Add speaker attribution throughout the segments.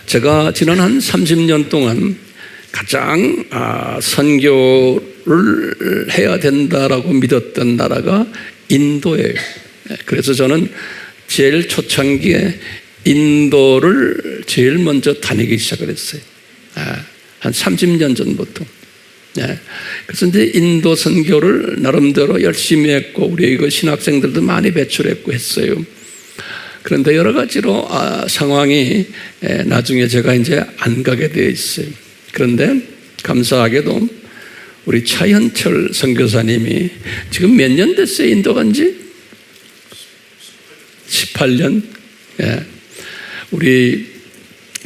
Speaker 1: 제가 지난 한 30년 동안 가장 선교를 해야 된다라고 믿었던 나라가 인도예요. 그래서 저는 제일 초창기에 인도를 제일 먼저 다니기 시작을 했어요. 한 30년 전부터. 그래서 이제 인도 선교를 나름대로 열심히 했고, 우리 그 신학생들도 많이 배출했고 했어요. 그런데 여러 가지로 상황이 나중에 제가 이제 안 가게 되어 있어요. 그런데 감사하게도 우리 차현철 선교사님이 지금 몇 년 됐어요? 인도 간지? 18년? 우리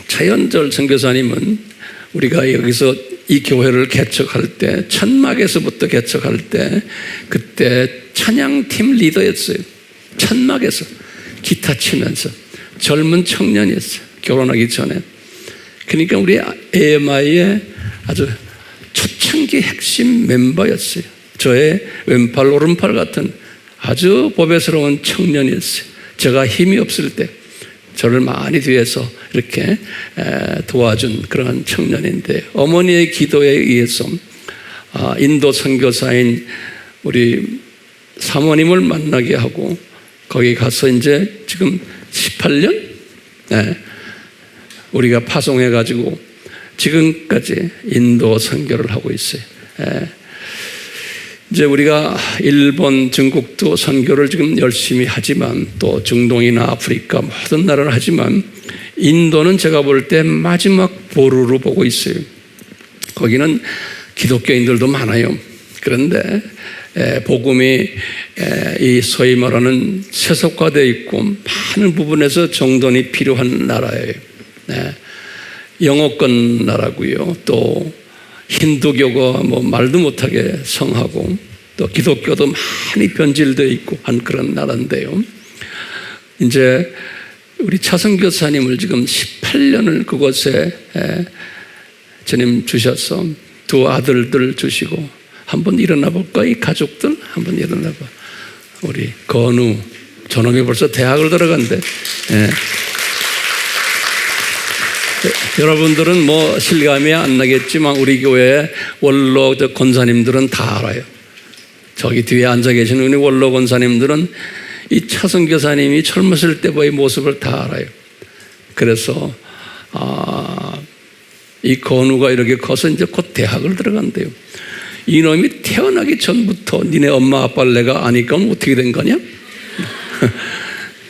Speaker 1: 차현철 선교사님은 우리가 여기서 이 교회를 개척할 때, 천막에서부터 개척할 때, 그때 찬양팀 리더였어요. 천막에서 기타 치면서 젊은 청년이었어요. 결혼하기 전에. 그러니까 우리 AMI의 아주 초창기 핵심 멤버였어요. 저의 왼팔 오른팔 같은 아주 보배스러운 청년이었어요. 제가 힘이 없을 때 저를 많이 뒤에서 이렇게 도와준 그런 청년인데, 어머니의 기도에 의해서 인도 선교사인 우리 사모님을 만나게 하고 거기 가서 이제 지금 18년 우리가 파송해가지고 지금까지 인도 선교를 하고 있어요. 이제 우리가 일본, 중국도 선교를 지금 열심히 하지만, 또 중동이나 아프리카 모든 나라를 하지만, 인도는 제가 볼 때 마지막 보루로 보고 있어요. 거기는 기독교인들도 많아요. 그런데 복음이 이 소위 말하는 세속화되어 있고 많은 부분에서 정돈이 필요한 나라예요. 영어권 나라고요. 또 힌두교가 말도 못하게 성하고, 또 기독교도 많이 변질되어 있고 한 그런 나라인데요. 이제 우리 차선교사님을 지금 18년을 그곳에 주님 주셔서 두 아들들 주시고, 한번 일어나 볼까? 이 가족들 한번 일어나 봐. 우리 건우, 저놈이 벌써 대학을 들어간대. 여러분들은 실감이 안 나겠지만 우리 교회 원로 권사님들은 다 알아요. 저기 뒤에 앉아 계시는 우리 원로 권사님들은 이 차선교사님이 젊었을 때의 모습을 다 알아요. 그래서 이 건우가 이렇게 커서 이제 곧 대학을 들어간대요. 이놈이 태어나기 전부터 니네 엄마 아빠를 내가 아니까 어떻게 된 거냐?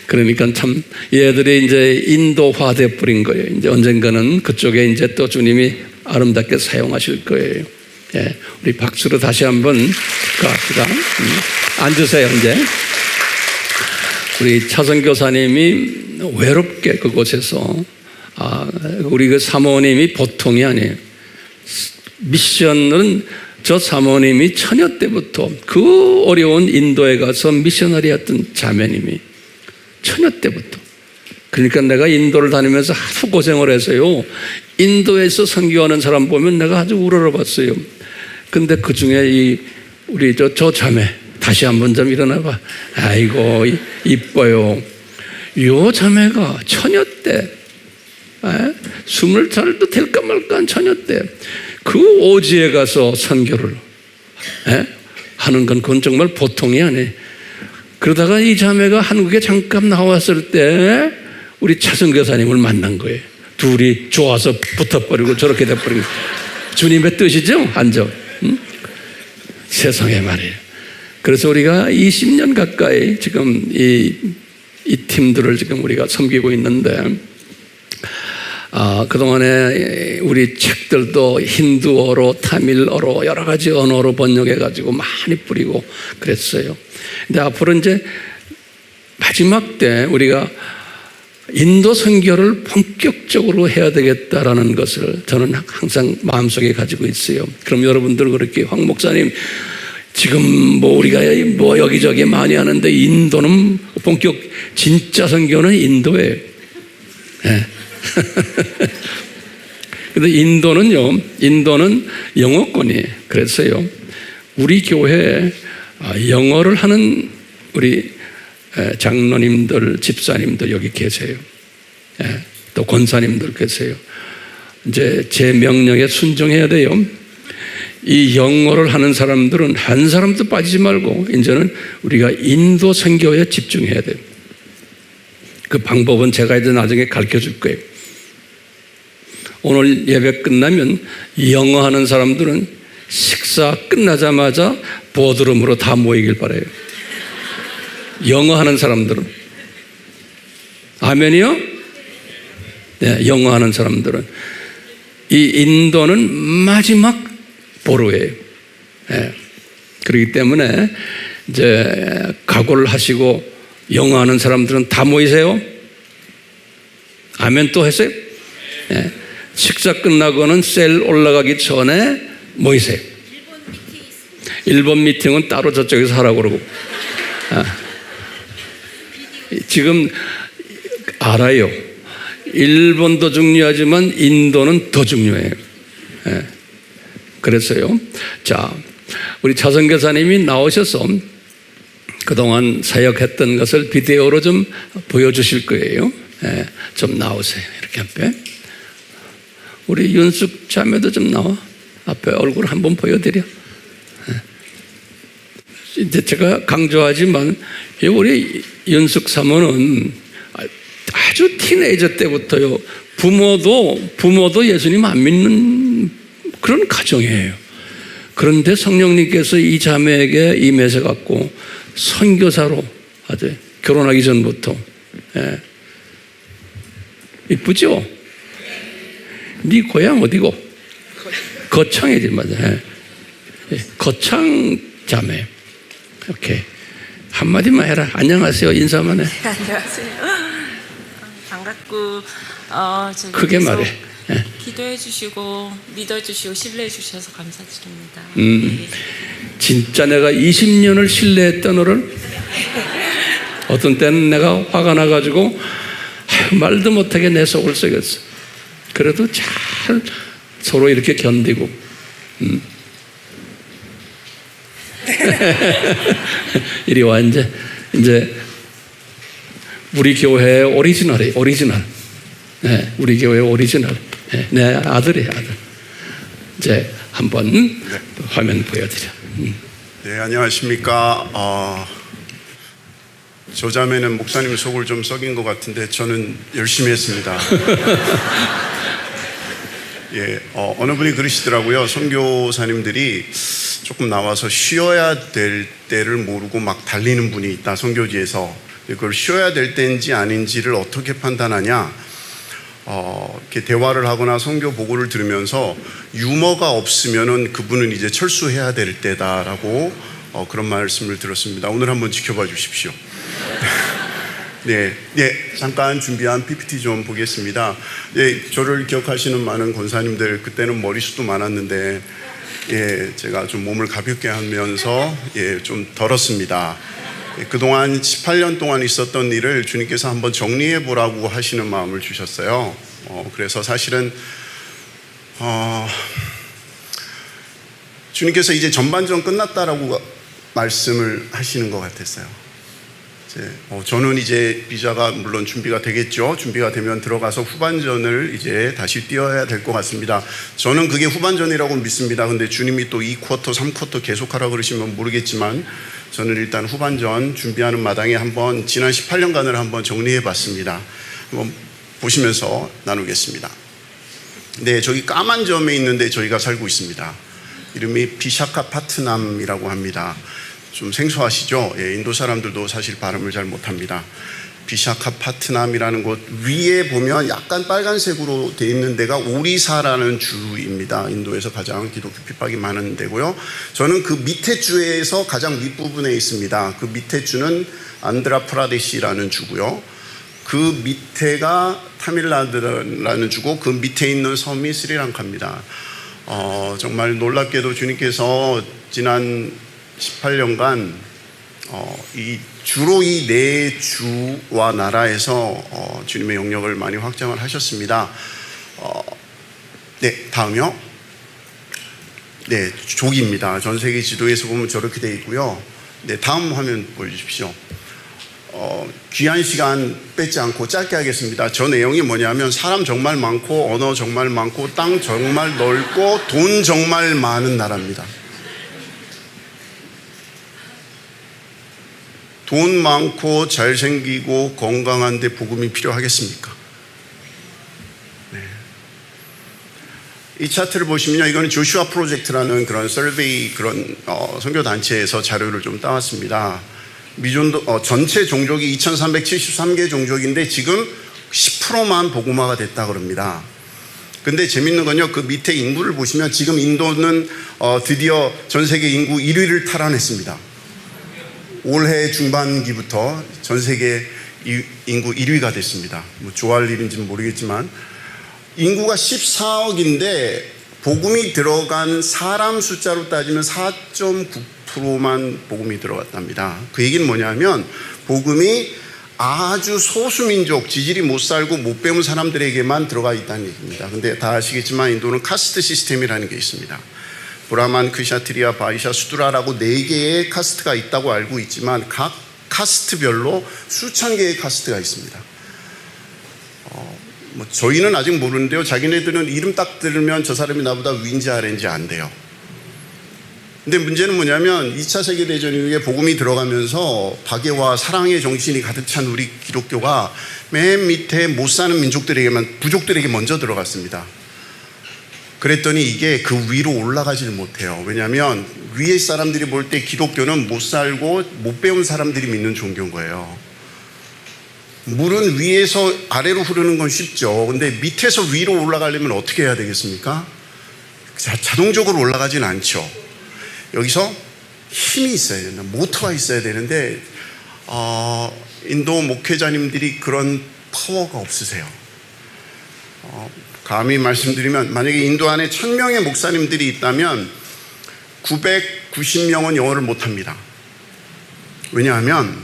Speaker 1: 그러니까 참 얘들이 이제 인도화 돼 버린 거예요. 이제 언젠가는 그쪽에 이제 또 주님이 아름답게 사용하실 거예요. 우리 박수로 다시 한번 축하합시다. 앉으세요. 이제 우리 차선교사님이 외롭게 그곳에서 우리 그 사모님이 보통이 아니에요. 미션은 저 사모님이 처녀 때부터 그 어려운 인도에 가서 미셔너리 했던 자매님이 처녀 때부터. 그러니까 내가 인도를 다니면서 하도 고생을 해서요, 인도에서 선교하는 사람 보면 내가 아주 우러러봤어요. 근데 그 중에 우리 저 자매, 다시 한번 좀 일어나봐. 아이고 이뻐요. 요 자매가 처녀 때 20살도 될까 말까 한 처녀 때 그 오지에 가서 선교를 하는 건 그건 정말 보통이 아니에요. 그러다가 이 자매가 한국에 잠깐 나왔을 때 우리 차선교사님을 만난 거예요. 둘이 좋아서 붙어버리고 저렇게 돼버리고. 주님의 뜻이죠? 앉아. 세상에 말이에요. 그래서 우리가 20년 가까이 지금 이 팀들을 지금 우리가 섬기고 있는데, 그동안에 우리 책들도 힌두어로, 타밀어로 여러 가지 언어로 번역해가지고 많이 뿌리고 그랬어요. 근데 앞으로 이제 마지막 때 우리가 인도 선교를 본격적으로 해야 되겠다라는 것을 저는 항상 마음속에 가지고 있어요. 그럼 여러분들 그렇게 황 목사님 지금 우리가 여기저기 많이 하는데 인도는 본격 진짜 선교는 인도예요. 근데 인도는 영어권이에요. 그래서요, 우리 교회에 영어를 하는 우리 장로님들, 집사님들 여기 계세요. 또 권사님들 계세요. 이제 제 명령에 순종해야 돼요. 이 영어를 하는 사람들은 한 사람도 빠지지 말고 이제는 우리가 인도 선교에 집중해야 돼요. 그 방법은 제가 이제 나중에 가르쳐 줄 거예요. 오늘 예배 끝나면 영어 하는 사람들은 식사 끝나자마자 보드룸으로 다 모이길 바라요. 영어 하는 사람들은. 아멘이요? 네, 영어 하는 사람들은. 이 인도는 마지막 보루예요. 네. 그렇기 때문에 이제 각오를 하시고 영어 하는 사람들은 다 모이세요. 아멘 또 했어요? 네. 식사 끝나고는 셀 올라가기 전에 모이세요. 일본 미팅은 따로 저쪽에서 하라고 그러고. 지금 알아요. 일본도 중요하지만 인도는 더 중요해요. 네. 그랬어요. 자, 우리 차성교사님이 나오셔서 그동안 사역했던 것을 비디오로 좀 보여주실 거예요. 네. 좀 나오세요. 이렇게 앞에. 우리 윤숙 자매도 좀 나와. 앞에 얼굴 한번 보여드려. 네. 이제 제가 강조하지만 우리 윤숙 사모는 아주 티네이저 때부터요. 부모도 예수님 안 믿는 그런 가정이에요. 그런데 성령님께서 이 자매에게 임해서 갖고 선교사로 아주 결혼하기 전부터. 예. 이쁘죠? 네 고향 어디고? 거창이지 맞아. 예. 거창 자매. 이렇게 한마디만 해라. 안녕하세요. 인사만 해.
Speaker 2: 안녕하세요. 반갑고
Speaker 1: 크게 말해. 예.
Speaker 2: 기도해 주시고 믿어 주시고 신뢰해 주셔서 감사드립니다.
Speaker 1: 진짜 내가 20년을 신뢰했던 너를 어떤 때는 내가 화가 나가지고 말도 못하게 내 속을 썩였어. 그래도 잘 서로 이렇게 견디고. 이리 와 이제 우리 교회의 오리지널이에요. 오리지널. 네, 우리 교회의 오리지널. 네, 내 아들이에요. 아들. 이제 한번 화면 보여드려.
Speaker 3: 네, 안녕하십니까. 저 자매는 목사님 속을 좀 썩인 것 같은데 저는 열심히 했습니다. 예, 어느 분이 그러시더라고요. 선교사님들이 조금 나와서 쉬어야 될 때를 모르고 막 달리는 분이 있다. 선교지에서. 그걸 쉬어야 될 때인지 아닌지를 어떻게 판단하냐. 이렇게 대화를 하거나 선교 보고를 들으면서 유머가 없으면은 그분은 이제 철수해야 될 때다라고 그런 말씀을 들었습니다. 오늘 한번 지켜봐 주십시오. 네, 잠깐 준비한 PPT 좀 보겠습니다. 네, 저를 기억하시는 많은 권사님들 그때는 머리숱도 많았는데 제가 좀 몸을 가볍게 하면서 좀 덜었습니다. 그동안 18년 동안 있었던 일을 주님께서 한번 정리해 보라고 하시는 마음을 주셨어요. 그래서 사실은 주님께서 이제 전반전 끝났다라고 말씀을 하시는 것 같았어요. 저는 이제 비자가 물론 준비가 되겠죠. 준비가 되면 들어가서 후반전을 이제 다시 뛰어야 될 것 같습니다. 저는 그게 후반전이라고 믿습니다. 근데 주님이 또 2쿼터, 3쿼터 계속하라고 그러시면 모르겠지만 저는 일단 후반전 준비하는 마당에 한번 지난 18년간을 한번 정리해 봤습니다. 한번 보시면서 나누겠습니다. 네, 저기 까만 점에 있는데 저희가 살고 있습니다. 이름이 비샤카파트남이라고 합니다. 좀 생소하시죠? 인도 사람들도 사실 발음을 잘 못합니다. 비샤카파트남이라는 곳 위에 보면 약간 빨간색으로 되어 있는 데가 오리사라는 주입니다. 인도에서 가장 기독교 핍박이 많은 데고요. 저는 그 밑에 주에서 가장 밑부분에 있습니다. 그 밑에 주는 안드라프라데시라는 주고요. 그 밑에가 타밀나드라는 주고 그 밑에 있는 섬이 스리랑카입니다. 정말 놀랍게도 주님께서 지난 18년간 주로 이 네 주와 나라에서 주님의 영역을 많이 확장을 하셨습니다. 네, 다음이요. 네, 족입니다. 전 세계 지도에서 보면 저렇게 되어 있고요. 네, 다음 화면 보여주십시오. 귀한 시간 뺏지 않고 짧게 하겠습니다. 저 내용이 뭐냐면 사람 정말 많고 언어 정말 많고 땅 정말 넓고 돈 정말 많은 나라입니다. 돈 많고 잘생기고 건강한데 복음이 필요하겠습니까? 네. 이 차트를 보시면요, 이거는 조슈아 프로젝트라는 그런 서베이 그런 선교 단체에서 자료를 좀 따왔습니다. 미존도 전체 종족이 2,373개 종족인데 지금 10%만 복음화가 됐다 그럽니다. 근데 재밌는 건요, 그 밑에 인구를 보시면 지금 인도는 드디어 전 세계 인구 1위를 탈환했습니다. 올해 중반기부터 전 세계 인구 1위가 됐습니다. 뭐 좋아할 일인지는 모르겠지만 인구가 14억인데 복음이 들어간 사람 숫자로 따지면 4.9%만 복음이 들어갔답니다. 그 얘기는 뭐냐면 복음이 아주 소수민족, 지질이 못 살고 못 배운 사람들에게만 들어가 있다는 얘기입니다. 근데 다 아시겠지만 인도는 카스트 시스템이라는 게 있습니다. 브라만, 크샤트리아, 바이샤, 수드라라고 4개의 카스트가 있다고 알고 있지만 각 카스트별로 수천 개의 카스트가 있습니다. 뭐 저희는 아직 모르는데요, 자기네들은 이름 딱 들으면 저 사람이 나보다 위인지 아래인지 안 돼요. 근데 문제는 뭐냐면 2차 세계대전 이후에 복음이 들어가면서 박애와 사랑의 정신이 가득 찬 우리 기독교가 맨 밑에 못 사는 민족들에게만, 부족들에게 먼저 들어갔습니다. 그랬더니 이게 그 위로 올라가질 못해요. 왜냐하면 위에 사람들이 볼 때 기독교는 못 살고 못 배운 사람들이 믿는 종교인 거예요. 물은 위에서 아래로 흐르는 건 쉽죠. 근데 밑에서 위로 올라가려면 어떻게 해야 되겠습니까? 자동적으로 올라가진 않죠. 여기서 힘이 있어야 된다. 모터가 있어야 되는데 인도 목회자님들이 그런 파워가 없으세요. 감히 말씀드리면 만약에 인도 안에 1000명의 목사님들이 있다면 990명은 영어를 못합니다. 왜냐하면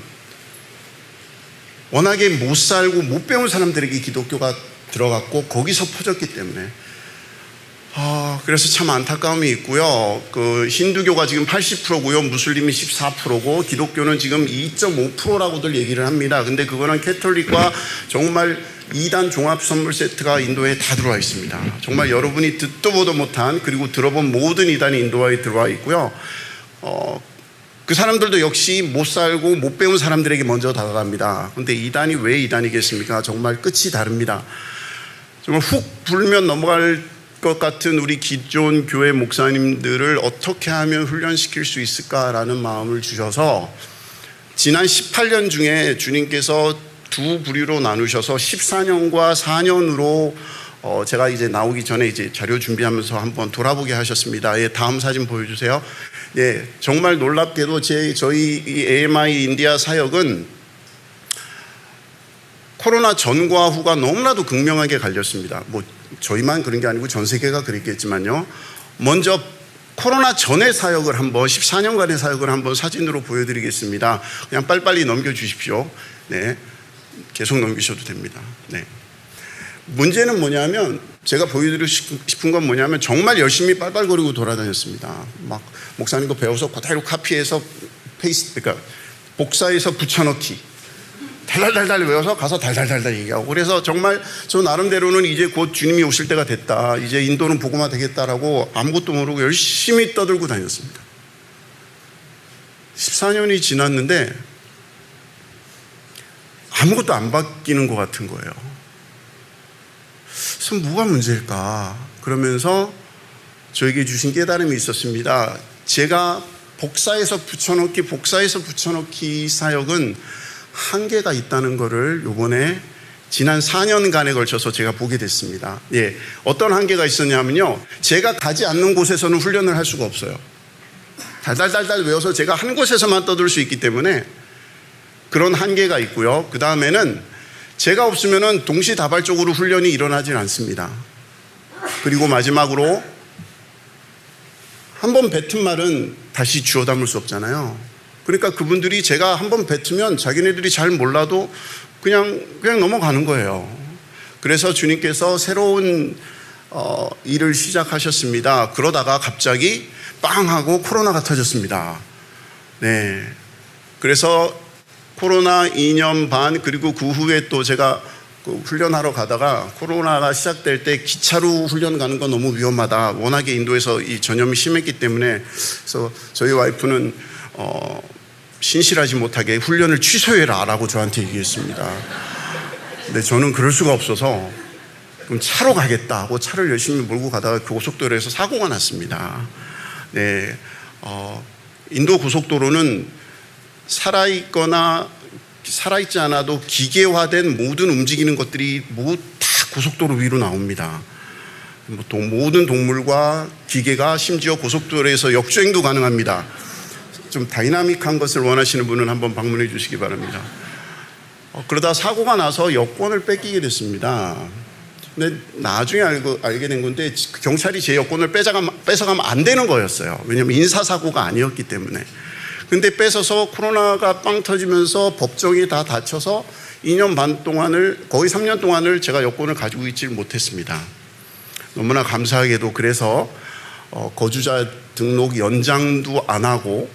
Speaker 3: 워낙에 못 살고 못 배운 사람들에게 기독교가 들어갔고 거기서 퍼졌기 때문에 그래서 참 안타까움이 있고요. 그 힌두교가 지금 80%고요. 무슬림이 14%고 기독교는 지금 2.5%라고들 얘기를 합니다. 근데 그거는 캐톨릭과 정말 2단 종합 선물 세트가 인도에 다 들어와 있습니다. 정말 여러분이 듣도 보도 못한 그리고 들어본 모든 이단이 인도에 들어와 있고요. 그 사람들도 역시 못 살고 못 배운 사람들에게 먼저 다가갑니다. 근데 이단이 왜 이단이겠습니까? 정말 끝이 다릅니다. 정말 훅 불면 넘어갈 것 같은 우리 기존 교회 목사님들을 어떻게 하면 훈련시킬 수 있을까라는 마음을 주셔서 지난 18년 중에 주님께서 두 부류로 나누셔서 14년과 4년으로 제가 이제 나오기 전에 이제 자료 준비하면서 한번 돌아보게 하셨습니다. 예, 다음 사진 보여주세요. 예, 정말 놀랍게도 저희 이 AMI 인디아 사역은 코로나 전과 후가 너무나도 극명하게 갈렸습니다. 뭐 저희만 그런 게 아니고 전 세계가 그랬겠지만요. 먼저 코로나 전의 사역을 한번 14년간의 사역을 한번 사진으로 보여드리겠습니다. 그냥 빨리빨리 넘겨주십시오. 네, 계속 넘기셔도 됩니다. 네. 문제는 뭐냐면 제가 보여드리고 싶은 건 뭐냐면 정말 열심히 빨빨거리고 돌아다녔습니다. 막 목사님도 배워서 그대로 카피해서 그러니까 복사해서 붙여넣기 달달달달 외워서 가서 달달달달 얘기하고 그래서 정말 저 나름대로는 이제 곧 주님이 오실 때가 됐다. 이제 인도는 복음화 되겠다라고 아무것도 모르고 열심히 떠들고 다녔습니다. 14년이 지났는데 아무것도 안 바뀌는 것 같은 거예요. 그래서 뭐가 문제일까? 그러면서 저에게 주신 깨달음이 있었습니다. 제가 복사해서 붙여넣기 사역은 한계가 있다는 것을 요번에 지난 4년간에 걸쳐서 제가 보게 됐습니다. 예, 어떤 한계가 있었냐면요. 제가 가지 않는 곳에서는 훈련을 할 수가 없어요. 달달달달 외워서 제가 한 곳에서만 떠들 수 있기 때문에 그런 한계가 있고요. 그 다음에는 제가 없으면은 동시다발적으로 훈련이 일어나질 않습니다. 그리고 마지막으로 한번 뱉은 말은 다시 주워 담을 수 없잖아요. 그러니까 그분들이 제가 한번 뱉으면 자기네들이 잘 몰라도 그냥 넘어가는 거예요. 그래서 주님께서 새로운 일을 시작하셨습니다. 그러다가 갑자기 빵 하고 코로나가 터졌습니다. 네. 그래서 코로나 2년 반 그리고 그 후에 또 제가 훈련하러 가다가 코로나가 시작될 때 기차로 훈련 가는 건 너무 위험하다. 워낙에 인도에서 이 전염이 심했기 때문에 그래서 저희 와이프는 신실하지 못하게 훈련을 취소해라 라고 저한테 얘기했습니다. 근데 저는 그럴 수가 없어서 그럼 차로 가겠다 하고 차를 열심히 몰고 가다가 그 고속도로에서 사고가 났습니다. 네, 인도 고속도로는 살아있거나 살아있지 않아도 기계화된 모든 움직이는 것들이 모두 다 고속도로 위로 나옵니다. 모든 동물과 기계가 심지어 고속도로에서 역주행도 가능합니다. 좀 다이나믹한 것을 원하시는 분은 한번 방문해 주시기 바랍니다. 그러다 사고가 나서 여권을 뺏기게 됐습니다. 근데 나중에 알게 된 건데 경찰이 제 여권을 뺏어가면 안 되는 거였어요. 왜냐하면 인사사고가 아니었기 때문에. 근데 뺏어서 코로나가 빵 터지면서 법정이 다 닫혀서 2년 반 동안을 거의 3년 동안을 제가 여권을 가지고 있지 못했습니다. 너무나 감사하게도 그래서 거주자 등록 연장도 안 하고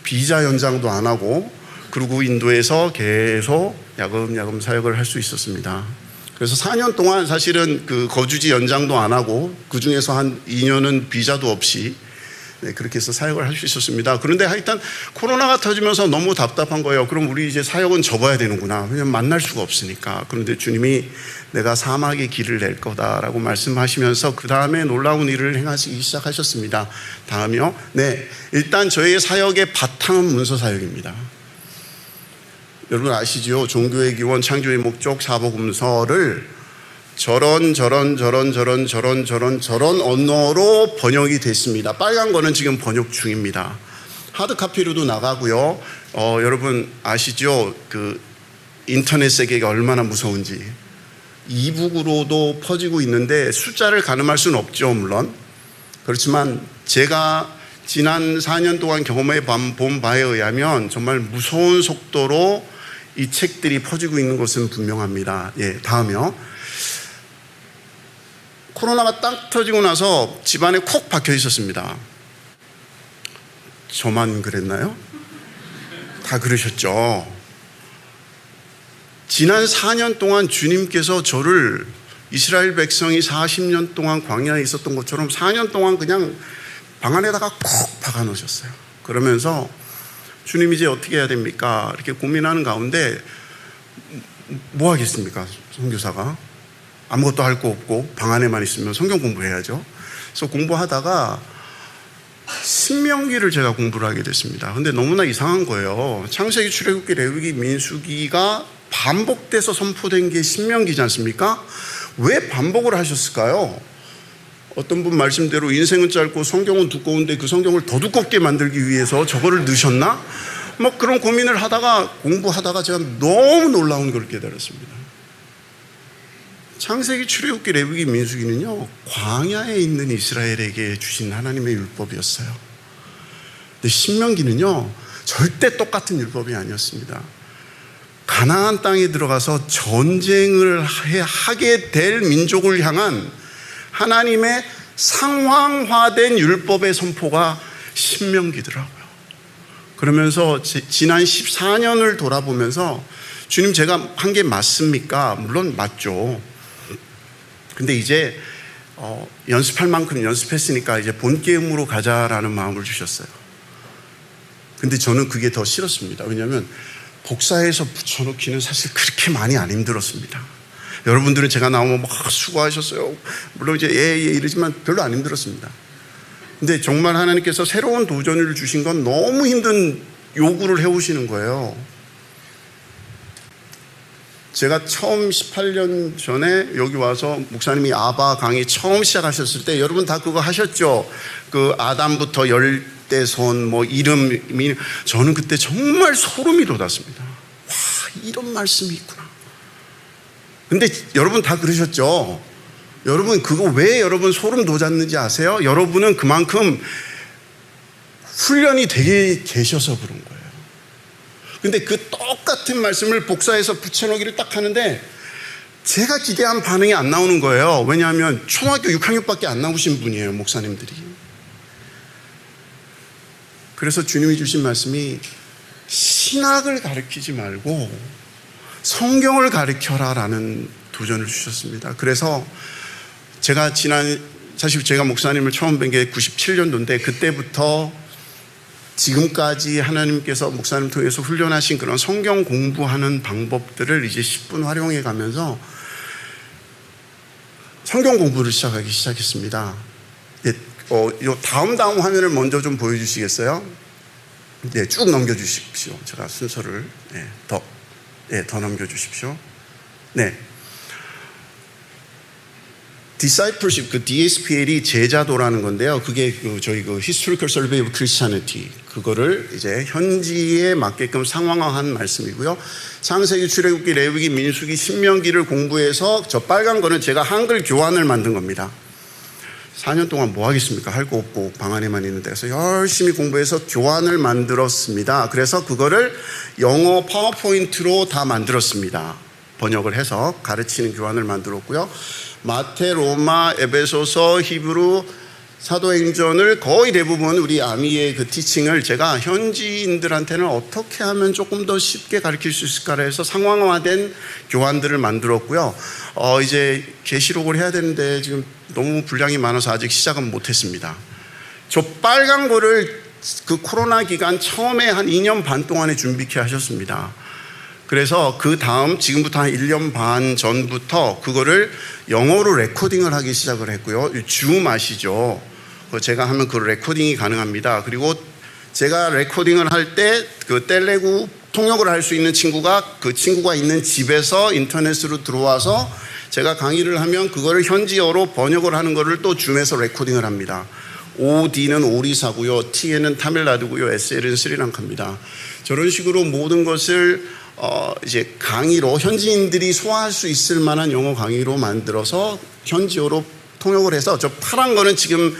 Speaker 3: 비자 연장도 안 하고 그리고 인도에서 계속 야금야금 사역을 할 수 있었습니다. 그래서 4년 동안 사실은 그 거주지 연장도 안 하고 그 중에서 한 2년은 비자도 없이 그렇게 해서 사역을 할 수 있었습니다. 그런데 하여튼 코로나가 터지면서 너무 답답한 거예요. 그럼 우리 이제 사역은 접어야 되는구나. 왜냐면 만날 수가 없으니까. 그런데 주님이 내가 사막의 길을 낼 거다라고 말씀하시면서 그 다음에 놀라운 일을 행하시기 시작하셨습니다. 다음이요. 네, 일단 저희의 사역의 바탕은 문서 사역입니다. 여러분 아시죠? 종교의 기원, 창조의 목적, 사복음서를 저런 언어로 번역이 됐습니다. 빨간 거는 지금 번역 중입니다. 하드카피로도 나가고요. 여러분 아시죠? 그 인터넷 세계가 얼마나 무서운지. 이북으로도 퍼지고 있는데 숫자를 가늠할 수는 없죠, 물론. 그렇지만 제가 지난 4년 동안 경험해 본 바에 의하면 정말 무서운 속도로 이 책들이 퍼지고 있는 것은 분명합니다. 예, 다음이요. 코로나가 딱 터지고 나서 집안에 콕 박혀 있었습니다. 저만 그랬나요? 다 그러셨죠. 지난 4년 동안 주님께서 저를 이스라엘 백성이 40년 동안 광야에 있었던 것처럼 4년 동안 그냥 방 안에다가 콕 박아 놓으셨어요. 그러면서 주님 이제 어떻게 해야 됩니까? 이렇게 고민하는 가운데 뭐 하겠습니까? 선교사가 아무것도 할 거 없고 방 안에만 있으면 성경 공부해야죠. 그래서 공부하다가 신명기를 제가 공부를 하게 됐습니다. 근데 너무나 이상한 거예요. 창세기, 출애굽기, 레위기, 민수기가 반복돼서 선포된 게 신명기지 않습니까? 왜 반복을 하셨을까요? 어떤 분 말씀대로 인생은 짧고 성경은 두꺼운데 그 성경을 더 두껍게 만들기 위해서 저거를 넣으셨나? 뭐 그런 고민을 하다가 공부하다가 제가 너무 놀라운 걸 깨달았습니다. 창세기, 출애굽기, 레위기, 민수기는요 광야에 있는 이스라엘에게 주신 하나님의 율법이었어요. 근데 신명기는요 절대 똑같은 율법이 아니었습니다. 가나안 땅에 들어가서 전쟁을 하게 될 민족을 향한 하나님의 상황화된 율법의 선포가 신명기더라고요. 그러면서 지난 14년을 돌아보면서 주님 제가 한 게 맞습니까? 물론 맞죠. 근데 이제 연습할 만큼 연습했으니까 이제 본게임으로 가자라는 마음을 주셨어요. 근데 저는 그게 더 싫었습니다. 왜냐하면 복사해서 붙여놓기는 사실 그렇게 많이 안 힘들었습니다. 여러분들은 제가 나오면 막 수고하셨어요. 물론 이제 예 이러지만 별로 안 힘들었습니다. 근데 정말 하나님께서 새로운 도전을 주신 건 너무 힘든 요구를 해오시는 거예요. 제가 처음 18년 전에 여기 와서 목사님이 아바 강의 처음 시작하셨을 때 여러분 다 그거 하셨죠? 그 아담부터 열대손 뭐 이름이 저는 그때 정말 소름이 돋았습니다. 와 이런 말씀이 있구나. 근데 여러분 다 그러셨죠? 여러분 그거 왜 여러분 소름 돋았는지 아세요? 여러분은 그만큼 훈련이 되게 계셔서 그런 거예요. 근데 그 똑같은 말씀을 복사해서 붙여넣기를 딱 하는데 제가 기대한 반응이 안 나오는 거예요. 왜냐하면 초등학교 6학년밖에 안 나오신 분이에요, 목사님들이. 그래서 주님이 주신 말씀이 신학을 가르치지 말고 성경을 가르쳐라라는 도전을 주셨습니다. 그래서 사실 제가 목사님을 처음 뵌 게 97년도인데 그때부터 지금까지 하나님께서 목사님 통해서 훈련하신 그런 성경 공부하는 방법들을 이제 10분 활용해 가면서 성경 공부를 시작했습니다. 요 다음 화면을 먼저 좀 보여주시겠어요? 네, 쭉 넘겨주십시오. 제가 순서를 더 넘겨주십시오. 네. discipleship, 그 DSPL이 제자도라는 건데요. 그게 저희 historical survey of Christianity, 그거를 이제 현지에 맞게끔 상황화한 말씀이고요. 창세기, 출애굽기, 레위기, 민수기, 신명기를 공부해서 저 빨간 거는 제가 한글 교환을 만든 겁니다. 4년 동안 뭐 하겠습니까? 할 거 없고 방 안에만 있는데, 그래서 열심히 공부해서 교환을 만들었습니다. 그래서 그거를 영어 파워포인트로 다 만들었습니다. 번역을 해서 가르치는 교환을 만들었고요. 마태, 로마, 에베소서, 히브리, 사도행전을 거의 대부분 우리 아미의 그 티칭을 제가 현지인들한테는 어떻게 하면 조금 더 쉽게 가르칠 수 있을까 해서 상황화된 교환들을 만들었고요. 이제 계시록을 해야 되는데 지금 너무 분량이 많아서 아직 시작은 못했습니다. 저 빨간 거를 그 코로나 기간 처음에 한 2년 반 동안에 준비케 하셨습니다. 그래서 그 다음 지금부터 한 1년 반 전부터 그거를 영어로 레코딩을 하기 시작을 했고요. 줌 아시죠? 제가 하면 그 레코딩이 가능합니다. 그리고 제가 레코딩을 할 때 그 텔레구 통역을 할 수 있는 친구가 그 친구가 있는 집에서 인터넷으로 들어와서 제가 강의를 하면 그거를 현지어로 번역을 하는 거를 또 줌에서 레코딩을 합니다. OD는 오리사고요, TN은 타밀나두고요, SL은 스리랑카입니다. 저런 식으로 모든 것을 이제 강의로 현지인들이 소화할 수 있을 만한 영어 강의로 만들어서 현지어로 통역을 해서 저 파란 거는 지금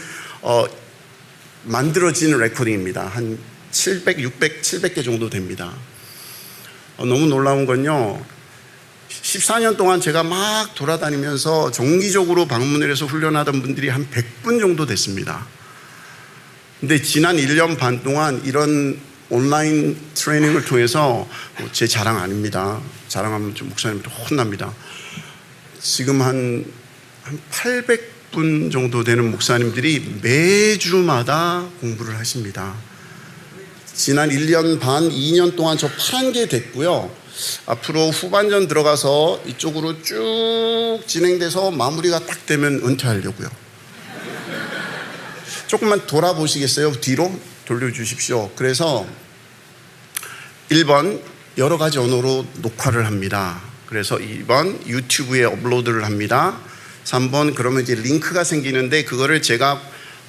Speaker 3: 만들어진 레코딩입니다. 한 700개 정도 됩니다. 너무 놀라운 건요, 14년 동안 제가 막 돌아다니면서 정기적으로 방문을 해서 훈련하던 분들이 한 100분 정도 됐습니다. 근데 지난 1년 반 동안 이런 온라인 트레이닝을 통해서, 제 자랑 아닙니다. 자랑하면 좀 목사님한테 혼납니다. 지금 한 800분 정도 되는 목사님들이 매주마다 공부를 하십니다. 지난 1년 반, 2년 동안 저 파란 게 됐고요. 앞으로 후반전 들어가서 이쪽으로 쭉 진행돼서 마무리가 딱 되면 은퇴하려고요. 조금만 돌아보시겠어요? 뒤로 돌려주십시오. 그래서 1번 여러 가지 언어로 녹화를 합니다. 그래서 2번 유튜브에 업로드를 합니다. 3번 그러면 이제 링크가 생기는데 그거를 제가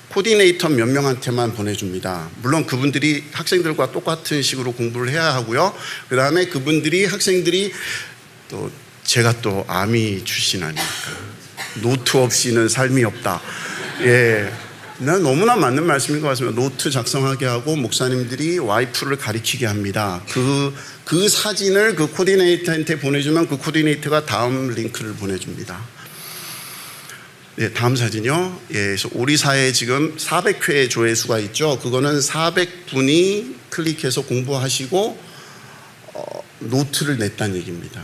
Speaker 3: 코디네이터 몇 명한테만 보내줍니다. 물론 그분들이 학생들과 똑같은 식으로 공부를 해야 하고요. 그 다음에 그분들이 학생들이 또 제가 또 아미 출신 아닙니까? 노트 없이는 삶이 없다. 예. 난 너무나 맞는 말씀인 것 같습니다. 노트 작성하게 하고 목사님들이 와이프를 가르치게 합니다. 그 사진을 그 코디네이터한테 보내주면 그 코디네이터가 다음 링크를 보내줍니다. 네, 다음 사진요. 예, 그래서 우리 사회에 지금 400회 조회수가 있죠. 그거는 400분이 클릭해서 공부하시고 노트를 냈다는 얘기입니다.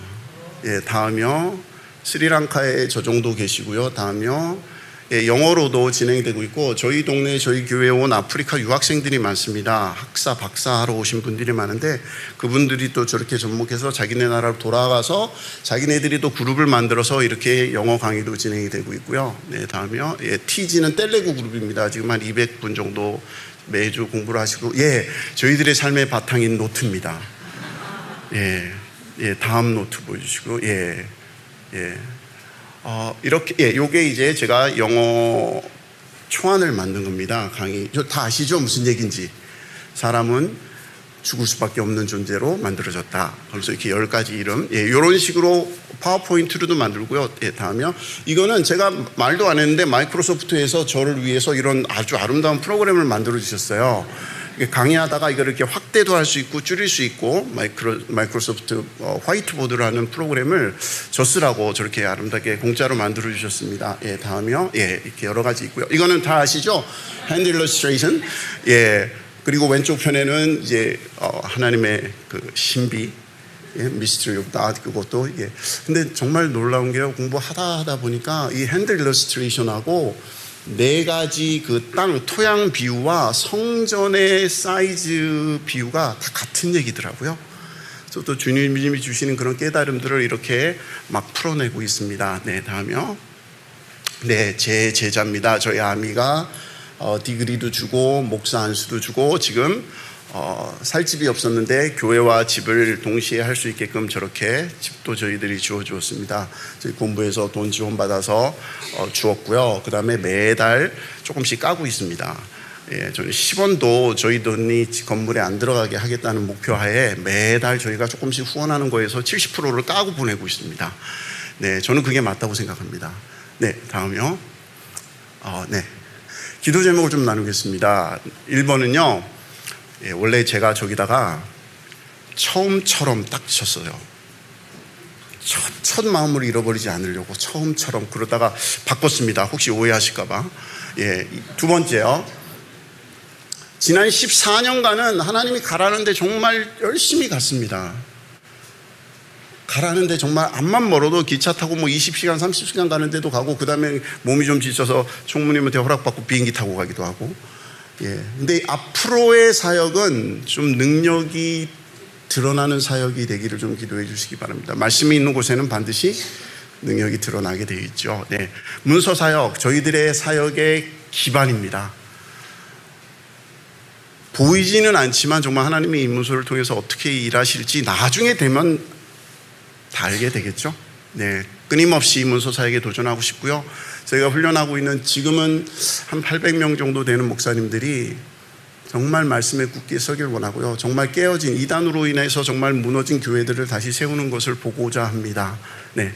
Speaker 3: 예, 다음이요. 스리랑카에 저 정도 계시고요. 다음이요. 예, 영어로도 진행되고 있고 저희 동네 저희 교회에 온 아프리카 유학생들이 많습니다. 학사 박사하러 오신 분들이 많은데 그분들이 또 저렇게 접목해서 자기네 나라로 돌아가서 자기네들이 또 그룹을 만들어서 이렇게 영어 강의도 진행이 되고 있고요. 네, 다음이요. 예, TG는 텔레구 그룹입니다. 지금 한 200분 정도 매주 공부를 하시고, 예, 저희들의 삶의 바탕인 노트입니다. 예, 예, 다음 노트 보여주시고, 예, 예. 이렇게, 예, 요게 이제 제가 영어 초안을 만든 겁니다. 강의. 다 아시죠? 무슨 얘기인지. 사람은 죽을 수밖에 없는 존재로 만들어졌다. 그래서 이렇게 10가지 이름. 예, 요런 식으로 파워포인트로도 만들고요. 예, 다음이요. 이거는 제가 말도 안 했는데 마이크로소프트에서 저를 위해서 이런 아주 아름다운 프로그램을 만들어 주셨어요. 강의하다가 이걸 이렇게 확대도 할 수 있고 줄일 수 있고 마이크로소프트 화이트보드라는 프로그램을 저 쓰라고 저렇게 아름답게 공짜로 만들어 주셨습니다. 예, 다음이요. 예, 이렇게 여러 가지 있고요. 이거는 다 아시죠? 핸드 일러스트레이션. 예, 그리고 왼쪽 편에는 이제 하나님의 그 신비, 미스터리 오브 갓, 그것도 이게. 근데 정말 놀라운 게요, 공부하다 보니까 이 핸드 일러스트레이션하고 4가지 그 땅 토양 비유와 성전의 사이즈 비유가 다 같은 얘기더라고요. 그래서 또 주님이 주시는 그런 깨달음들을 이렇게 막 풀어내고 있습니다. 네, 다음이요. 네, 제 제자입니다. 저희 아미가 디그리도 주고 목사 안수도 주고, 지금 살 집이 없었는데 교회와 집을 동시에 할 수 있게끔 저렇게 집도 저희들이 주어주었습니다. 저희 본부에서 돈 지원받아서 주었고요. 그 다음에 매달 조금씩 까고 있습니다. 예, 저는 10원도 저희 돈이 건물에 안 들어가게 하겠다는 목표하에 매달 저희가 조금씩 후원하는 거에서 70%를 까고 보내고 있습니다. 네, 저는 그게 맞다고 생각합니다. 네, 다음이요. 네, 기도 제목을 좀 나누겠습니다. 1번은요, 예, 원래 제가 저기다가 처음처럼 딱 쳤어요. 첫 마음을 잃어버리지 않으려고 처음처럼. 그러다가 바꿨습니다. 혹시 오해하실까봐. 예, 2번째요. 지난 14년간은 하나님이 가라는데 정말 열심히 갔습니다. 가라는데 정말 앞만 멀어도 기차 타고 뭐 20시간, 30시간 가는데도 가고, 그 다음에 몸이 좀 지쳐서 총무님한테 허락받고 비행기 타고 가기도 하고. 예. 근데 앞으로의 사역은 좀 능력이 드러나는 사역이 되기를 좀 기도해 주시기 바랍니다. 말씀이 있는 곳에는 반드시 능력이 드러나게 되어 있죠. 네. 문서 사역, 저희들의 사역의 기반입니다. 보이지는 않지만 정말 하나님이 이 문서를 통해서 어떻게 일하실지 나중에 되면 다 알게 되겠죠. 네. 끊임없이 문서 사역에 도전하고 싶고요. 저희가 훈련하고 있는 지금은 한 800명 정도 되는 목사님들이 정말 말씀에 굳게 서길 원하고요. 정말 깨어진 이단으로 인해서 정말 무너진 교회들을 다시 세우는 것을 보고자 합니다. 네.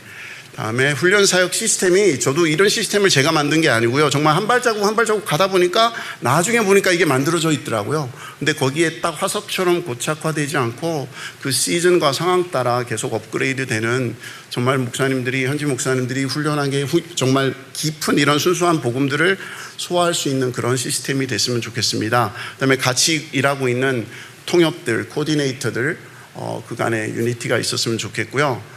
Speaker 3: 다음에 훈련 사역 시스템이, 저도 이런 시스템을 제가 만든 게 아니고요. 정말 한 발자국 한 발자국 가다 보니까 나중에 보니까 이게 만들어져 있더라고요. 근데 거기에 딱 화석처럼 고착화되지 않고 그 시즌과 상황 따라 계속 업그레이드 되는, 정말 목사님들이, 현지 목사님들이 훈련한 게 정말 깊은 이런 순수한 복음들을 소화할 수 있는 그런 시스템이 됐으면 좋겠습니다. 그다음에 같이 일하고 있는 통역들, 코디네이터들, 그간에 유니티가 있었으면 좋겠고요.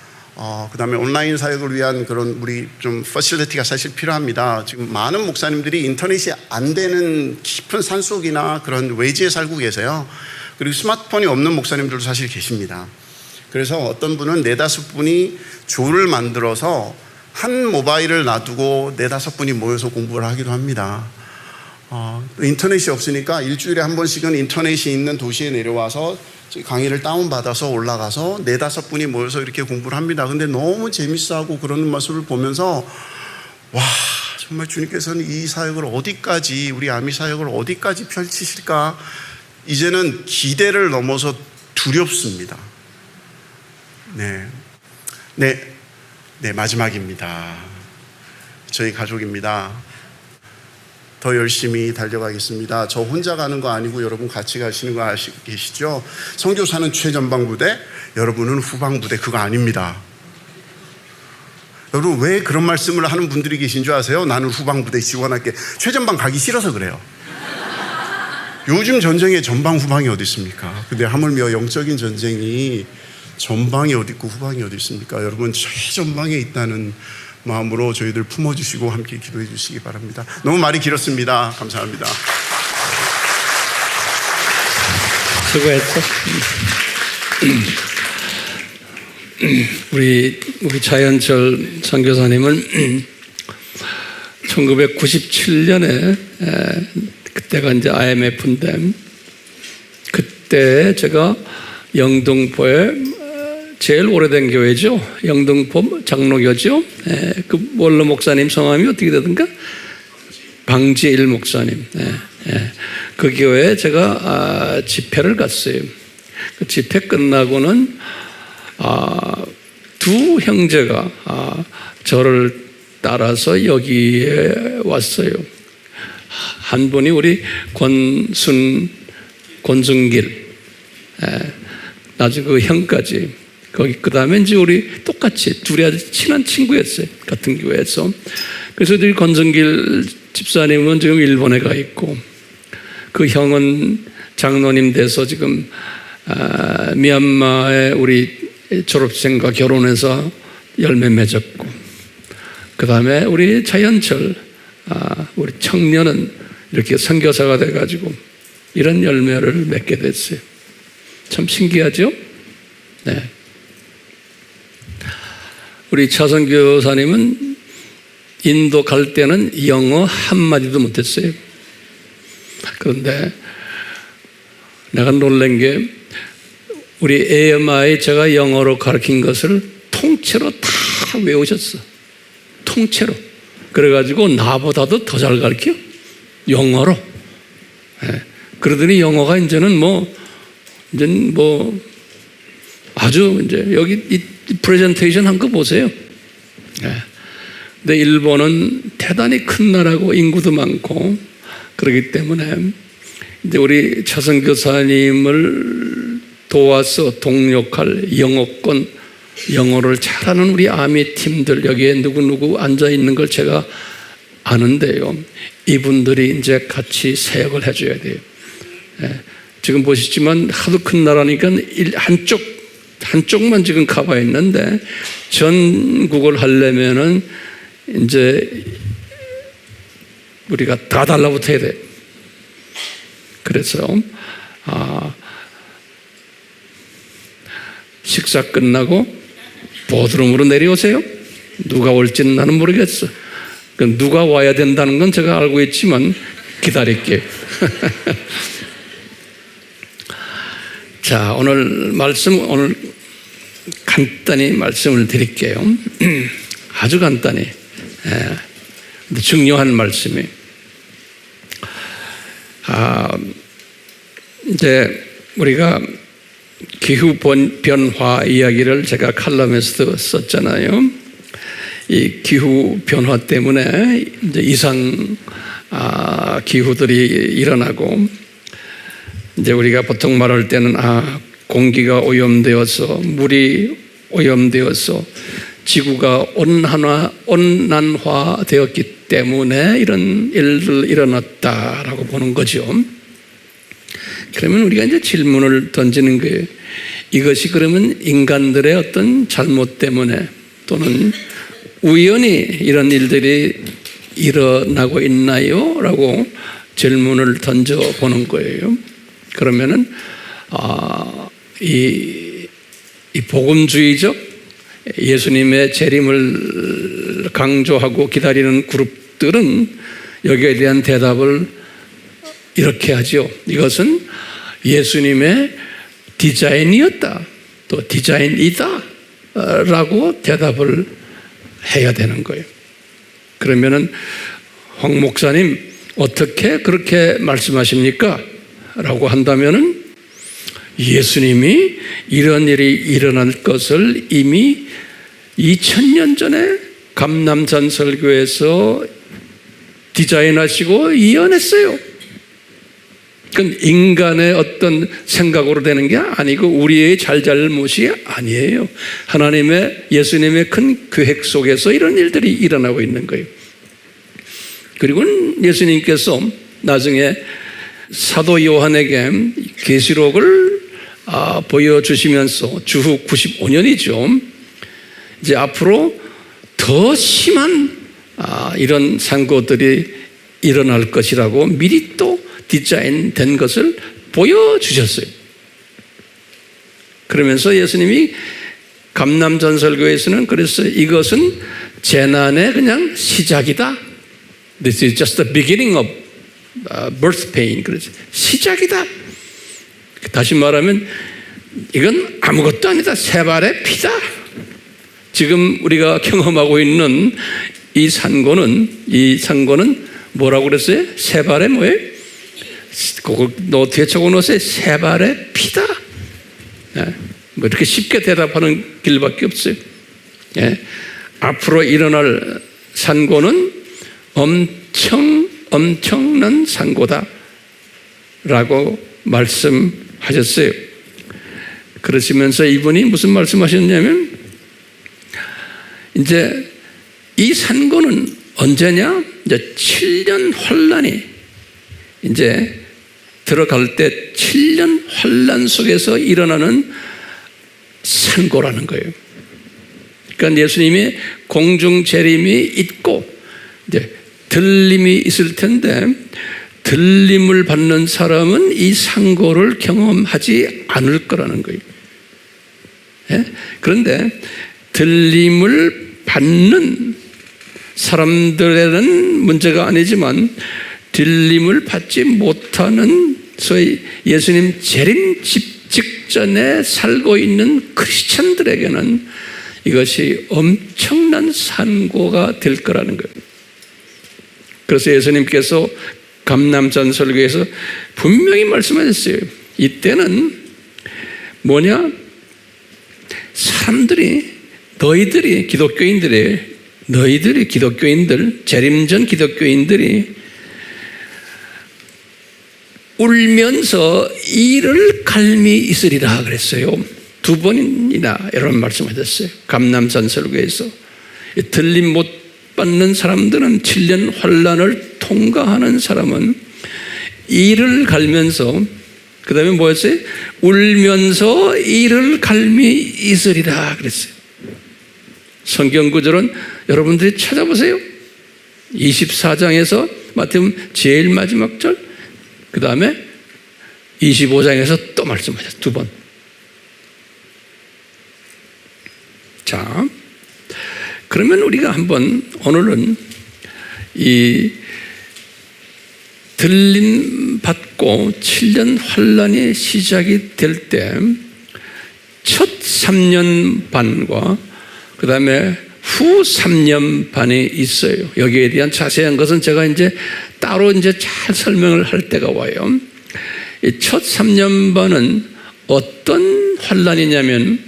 Speaker 3: 그 다음에 온라인 사역을 위한 그런 우리 좀 퍼실리티가 사실 필요합니다. 지금 많은 목사님들이 인터넷이 안 되는 깊은 산속이나 그런 외지에 살고 계세요. 그리고 스마트폰이 없는 목사님들도 사실 계십니다. 그래서 어떤 분은 4-5분이 조를 만들어서 한 모바일을 놔두고 4-5분이 모여서 공부를 하기도 합니다. 인터넷이 없으니까 일주일에 한 번씩은 인터넷이 있는 도시에 내려와서 강의를 다운받아서 올라가서 4-5분이 모여서 이렇게 공부를 합니다. 근데 너무 재밌어하고 그러는 모습을 보면서, 와, 정말 주님께서는 이 사역을 어디까지, 우리 아미 사역을 어디까지 펼치실까, 이제는 기대를 넘어서 두렵습니다. 네, 마지막입니다. 저희 가족입니다. 더 열심히 달려가겠습니다. 저 혼자 가는 거 아니고 여러분 같이 가시는 거 계시죠? 선교사는 최전방 부대, 여러분은 후방 부대. 그거 아닙니다. 여러분 왜 그런 말씀을 하는 분들이 계신 줄 아세요? 나는 후방 부대 지원할게. 최전방 가기 싫어서 그래요. 요즘 전쟁에 전방 후방이 어디 있습니까? 근데 하물며 영적인 전쟁이 전방이 어디 있고 후방이 어디 있습니까? 여러분 최전방에 있다는 마음으로 저희들 품어주시고 함께 기도해 주시기 바랍니다. 너무 말이 길었습니다. 감사합니다.
Speaker 1: 수고했어. 우리 차현철 선교사님은 1997년에 그때가 이제 IMF인데, 그때 제가 영등포에 제일 오래된 교회죠. 영등포 장로교죠. 그 원로 목사님 성함이 어떻게 되던가? 방지일 목사님. 그 교회에 제가 집회를 갔어요. 그 집회 끝나고는 두 형제가 저를 따라서 여기에 왔어요. 한 분이 우리 권순길, 나중에 그 형까지. 거기 그 다음에 이제 우리 똑같이 둘이 아주 친한 친구였어요. 같은 교회에서. 그래서 우리 권성길 집사님은 지금 일본에 가 있고, 그 형은 장로님 돼서 지금 미얀마의 우리 졸업생과 결혼해서 열매 맺었고, 그 다음에 우리 차현철 우리 청년은 이렇게 선교사가 돼가지고 이런 열매를 맺게 됐어요. 참 신기하죠? 네. 우리 차선 교사님은 인도 갈 때는 영어 한마디도 못했어요. 그런데 내가 놀란 게 우리 AMI 제가 영어로 가르친 것을 통째로 다 외우셨어. 통째로. 그래가지고 나보다도 더 잘 가르쳐. 영어로. 네. 그러더니 영어가 이제는 아주 이제 여기 이 프레젠테이션 한 거 보세요. 네. 근데 일본은 대단히 큰 나라고 인구도 많고 그렇기 때문에 이제 우리 차선 교사님을 도와서 동력할 영어권, 영어를 잘하는 우리 아미 팀들 여기에 누구 앉아 있는 걸 제가 아는데요. 이분들이 이제 같이 사역을 해줘야 돼요. 예. 지금 보시지만 하도 큰 나라니까 한쪽만 지금 커버했는데 전국을 하려면은 이제 우리가 다 달라붙어야 돼. 그래서 식사 끝나고 보드룸으로 내려오세요. 누가 올지는 나는 모르겠어. 누가 와야 된다는 건 제가 알고 있지만 기다릴게요. 자, 오늘 간단히 말씀을 드릴게요. 아주 간단히. 근데 중요한 말씀이. 이제 우리가 기후 변화 이야기를 제가 칼럼에서도 썼잖아요. 이 기후 변화 때문에 이제 이상 기후들이 일어나고, 이제 우리가 보통 말할 때는 공기가 오염되어서 물이 오염되어서 지구가 온난화 되었기 때문에 이런 일들 일어났다라고 보는 거죠. 그러면 우리가 이제 질문을 던지는 거예요. 이것이 그러면 인간들의 어떤 잘못 때문에 또는 우연히 이런 일들이 일어나고 있나요? 라고 질문을 던져보는 거예요. 그러면은 이 복음주의적 예수님의 재림을 강조하고 기다리는 그룹들은 여기에 대한 대답을 이렇게 하죠. 이것은 예수님의 디자인이었다, 또 디자인이다 라고 대답을 해야 되는 거예요. 그러면은 황 목사님 어떻게 그렇게 말씀하십니까? 라고 한다면은 예수님이 이런 일이 일어날 것을 이미 2000년 전에 감남산 설교에서 디자인하시고 예언했어요. 그건 인간의 어떤 생각으로 되는 게 아니고 우리의 잘잘못이 아니에요. 하나님의, 예수님의 큰 계획 속에서 이런 일들이 일어나고 있는 거예요. 그리고 예수님께서 나중에 사도 요한에게 계시록을 보여주시면서 주후 95년이죠. 이제 앞으로 더 심한 이런 상고들이 일어날 것이라고 미리 또 디자인된 것을 보여주셨어요. 그러면서 예수님이 감남전설교에서는 그래서 이것은 재난의 그냥 시작이다. This is just the beginning of birth pain. 그래서 시작이다. 다시 말하면 이건 아무것도 아니다. 세 발의 피다. 지금 우리가 경험하고 있는 이 산고는 뭐라고 그랬어요? 세 발의 뭐예요? 그걸 노트에 적어놓으세요. 세 발의 피다. 뭐 이렇게 쉽게 대답하는 길밖에 없어요. 앞으로 일어날 산고는 엄청난 산고다 라고 말씀하셨어요. 그러시면서 이분이 무슨 말씀하셨냐면 이제 이 산고는 언제냐? 이제 7년 환란이 이제 들어갈 때 7년 환난 속에서 일어나는 산고라는 거예요. 그러니까 예수님이 공중 재림이 있고 이제 들림이 있을 텐데 들림을 받는 사람은 이 상고를 경험하지 않을 거라는 거예요. 예? 그런데 들림을 받는 사람들에는 문제가 아니지만 들림을 받지 못하는 소위 예수님 재림 직전에 살고 있는 크리스찬들에게는 이것이 엄청난 산고가 될 거라는 거예요. 그래서 예수님께서 감람산 설교에서 분명히 말씀하셨어요. 이때는 뭐냐? 사람들이 너희들이 기독교인들, 재림전 기독교인들이 울면서 이를 갈미 있으리라 그랬어요. 2번이나 이런 말씀하셨어요. 감람산 설교에서. 들림 못 받는 사람들은 7년 환난을 통과하는 사람은 이를 갈면서 그 다음에 뭐였어요? 울면서 이를 갈미 있으리라 그랬어요. 성경 구절은 여러분들이 찾아보세요. 24장에서 마태복음 제일 마지막 절, 그 다음에 25장에서 또 말씀하셨어요. 2번. 자, 그러면 우리가 한번 오늘은 이 들림 받고 7년 환란이 시작이 될 때 첫 3년 반과 그 다음에 후 3년 반이 있어요. 여기에 대한 자세한 것은 제가 이제 따로 이제 잘 설명을 할 때가 와요. 이 첫 3년 반은 어떤 환란이냐면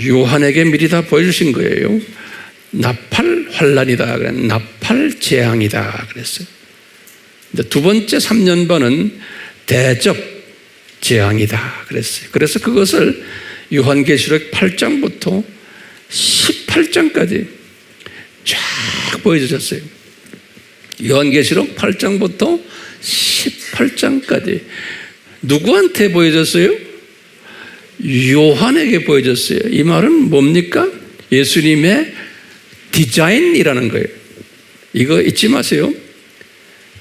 Speaker 1: 요한에게 미리 다 보여주신 거예요. 나팔 환란이다. 나팔 재앙이다. 그랬어요. 두 번째 3년 반은 대접 재앙이다. 그랬어요. 그래서 그것을 요한계시록 8장부터 18장까지 쫙 보여주셨어요. 요한계시록 8장부터 18장까지 누구한테 보여줬어요? 요한에게 보여줬어요. 이 말은 뭡니까? 예수님의 디자인이라는 거예요. 이거 잊지 마세요.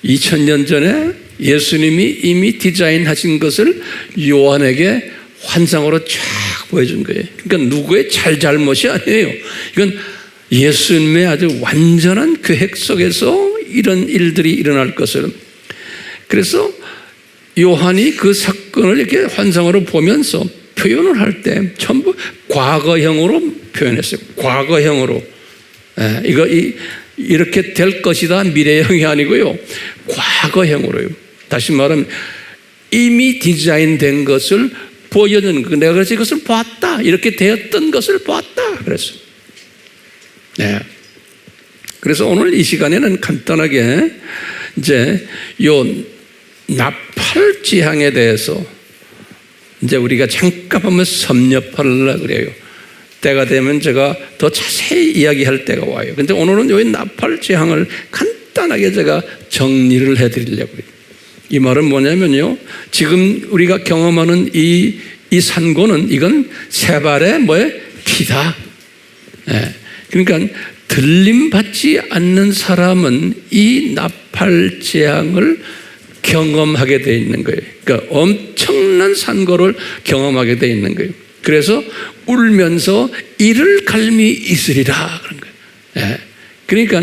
Speaker 1: 2000년 전에 예수님이 이미 디자인하신 것을 요한에게 환상으로 쫙 보여준 거예요. 그러니까 누구의 잘못이 아니에요. 이건 예수님의 아주 완전한 계획 속에서 이런 일들이 일어날 것을. 그래서 요한이 그 사건을 이렇게 환상으로 보면서 표현을 할 때 전부 과거형으로 표현했어요. 과거형으로. 이거 이렇게 될 것이다 미래형이 아니고요. 과거형으로요. 다시 말하면 이미 디자인된 것을 보여주는 거. 내가 그래서 이것을 봤다. 이렇게 되었던 것을 봤다. 그랬어요. 네. 그래서 오늘 이 시간에는 간단하게 이제 요 나팔 재앙에 대해서 이제 우리가 잠깐 한번 섭렵하려고 그래요. 때가 되면 제가 더 자세히 이야기할 때가 와요. 근데 오늘은 요 나팔 재앙을 간단하게 제가 정리를 해드리려고 해요. 이 말은 뭐냐면요. 지금 우리가 경험하는 이 산고는 이건 세 발의 피다. 네. 그러니까 들림받지 않는 사람은 이 나팔 재앙을 경험하게 되어 있는 거예요. 그러니까 엄청난 산고를 경험하게 되어 있는 거예요. 그래서 울면서 이를 갈미 있으리라 그런 거예요. 네. 그러니까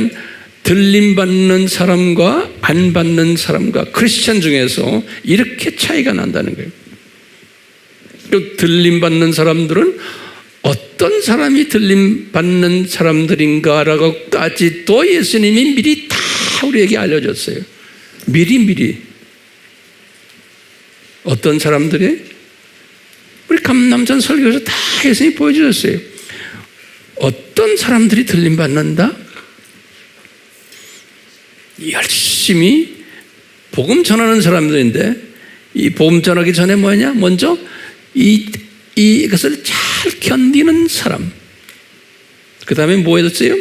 Speaker 1: 들림받는 사람과 안 받는 사람과 크리스찬 중에서 이렇게 차이가 난다는 거예요. 들림받는 사람들은 어떤 사람이 들림받는 사람들인가라고까지 또 예수님이 미리 다 우리에게 알려줬어요. 미리. 어떤 사람들이? 우리 감람산 설교에서 다 예수님이 보여주셨어요. 어떤 사람들이 들림받는다? 열심히 복음 전하는 사람들인데 이 복음 전하기 전에 뭐냐? 먼저 이것을 잘 견디는 사람. 그 다음에 뭐 해줬어요?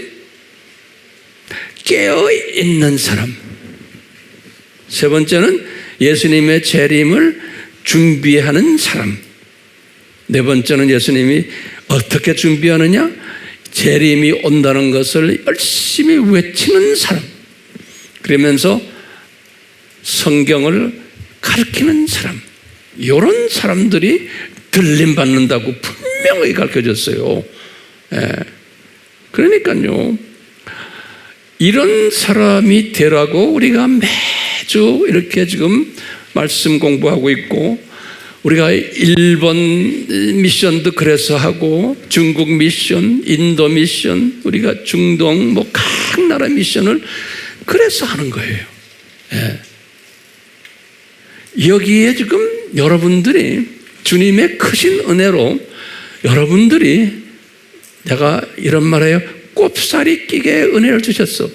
Speaker 1: 깨어있는 사람. 세 번째는 예수님의 재림을 준비하는 사람. 네 번째는 예수님이 어떻게 준비하느냐? 재림이 온다는 것을 열심히 외치는 사람. 그러면서 성경을 가르치는 사람. 이런 사람들이 들림 받는다고 분명히 가르쳐졌어요. 예. 그러니까요, 이런 사람이 되라고 우리가 매주 이렇게 지금 말씀 공부하고 있고, 우리가 일본 미션도 그래서 하고, 중국 미션, 인도 미션, 우리가 중동 뭐 각 나라 미션을 그래서 하는 거예요. 예. 여기에 지금 여러분들이 주님의 크신 은혜로 여러분들이, 내가 이런 말해요, 꼽사리 끼게 은혜를 주셨어.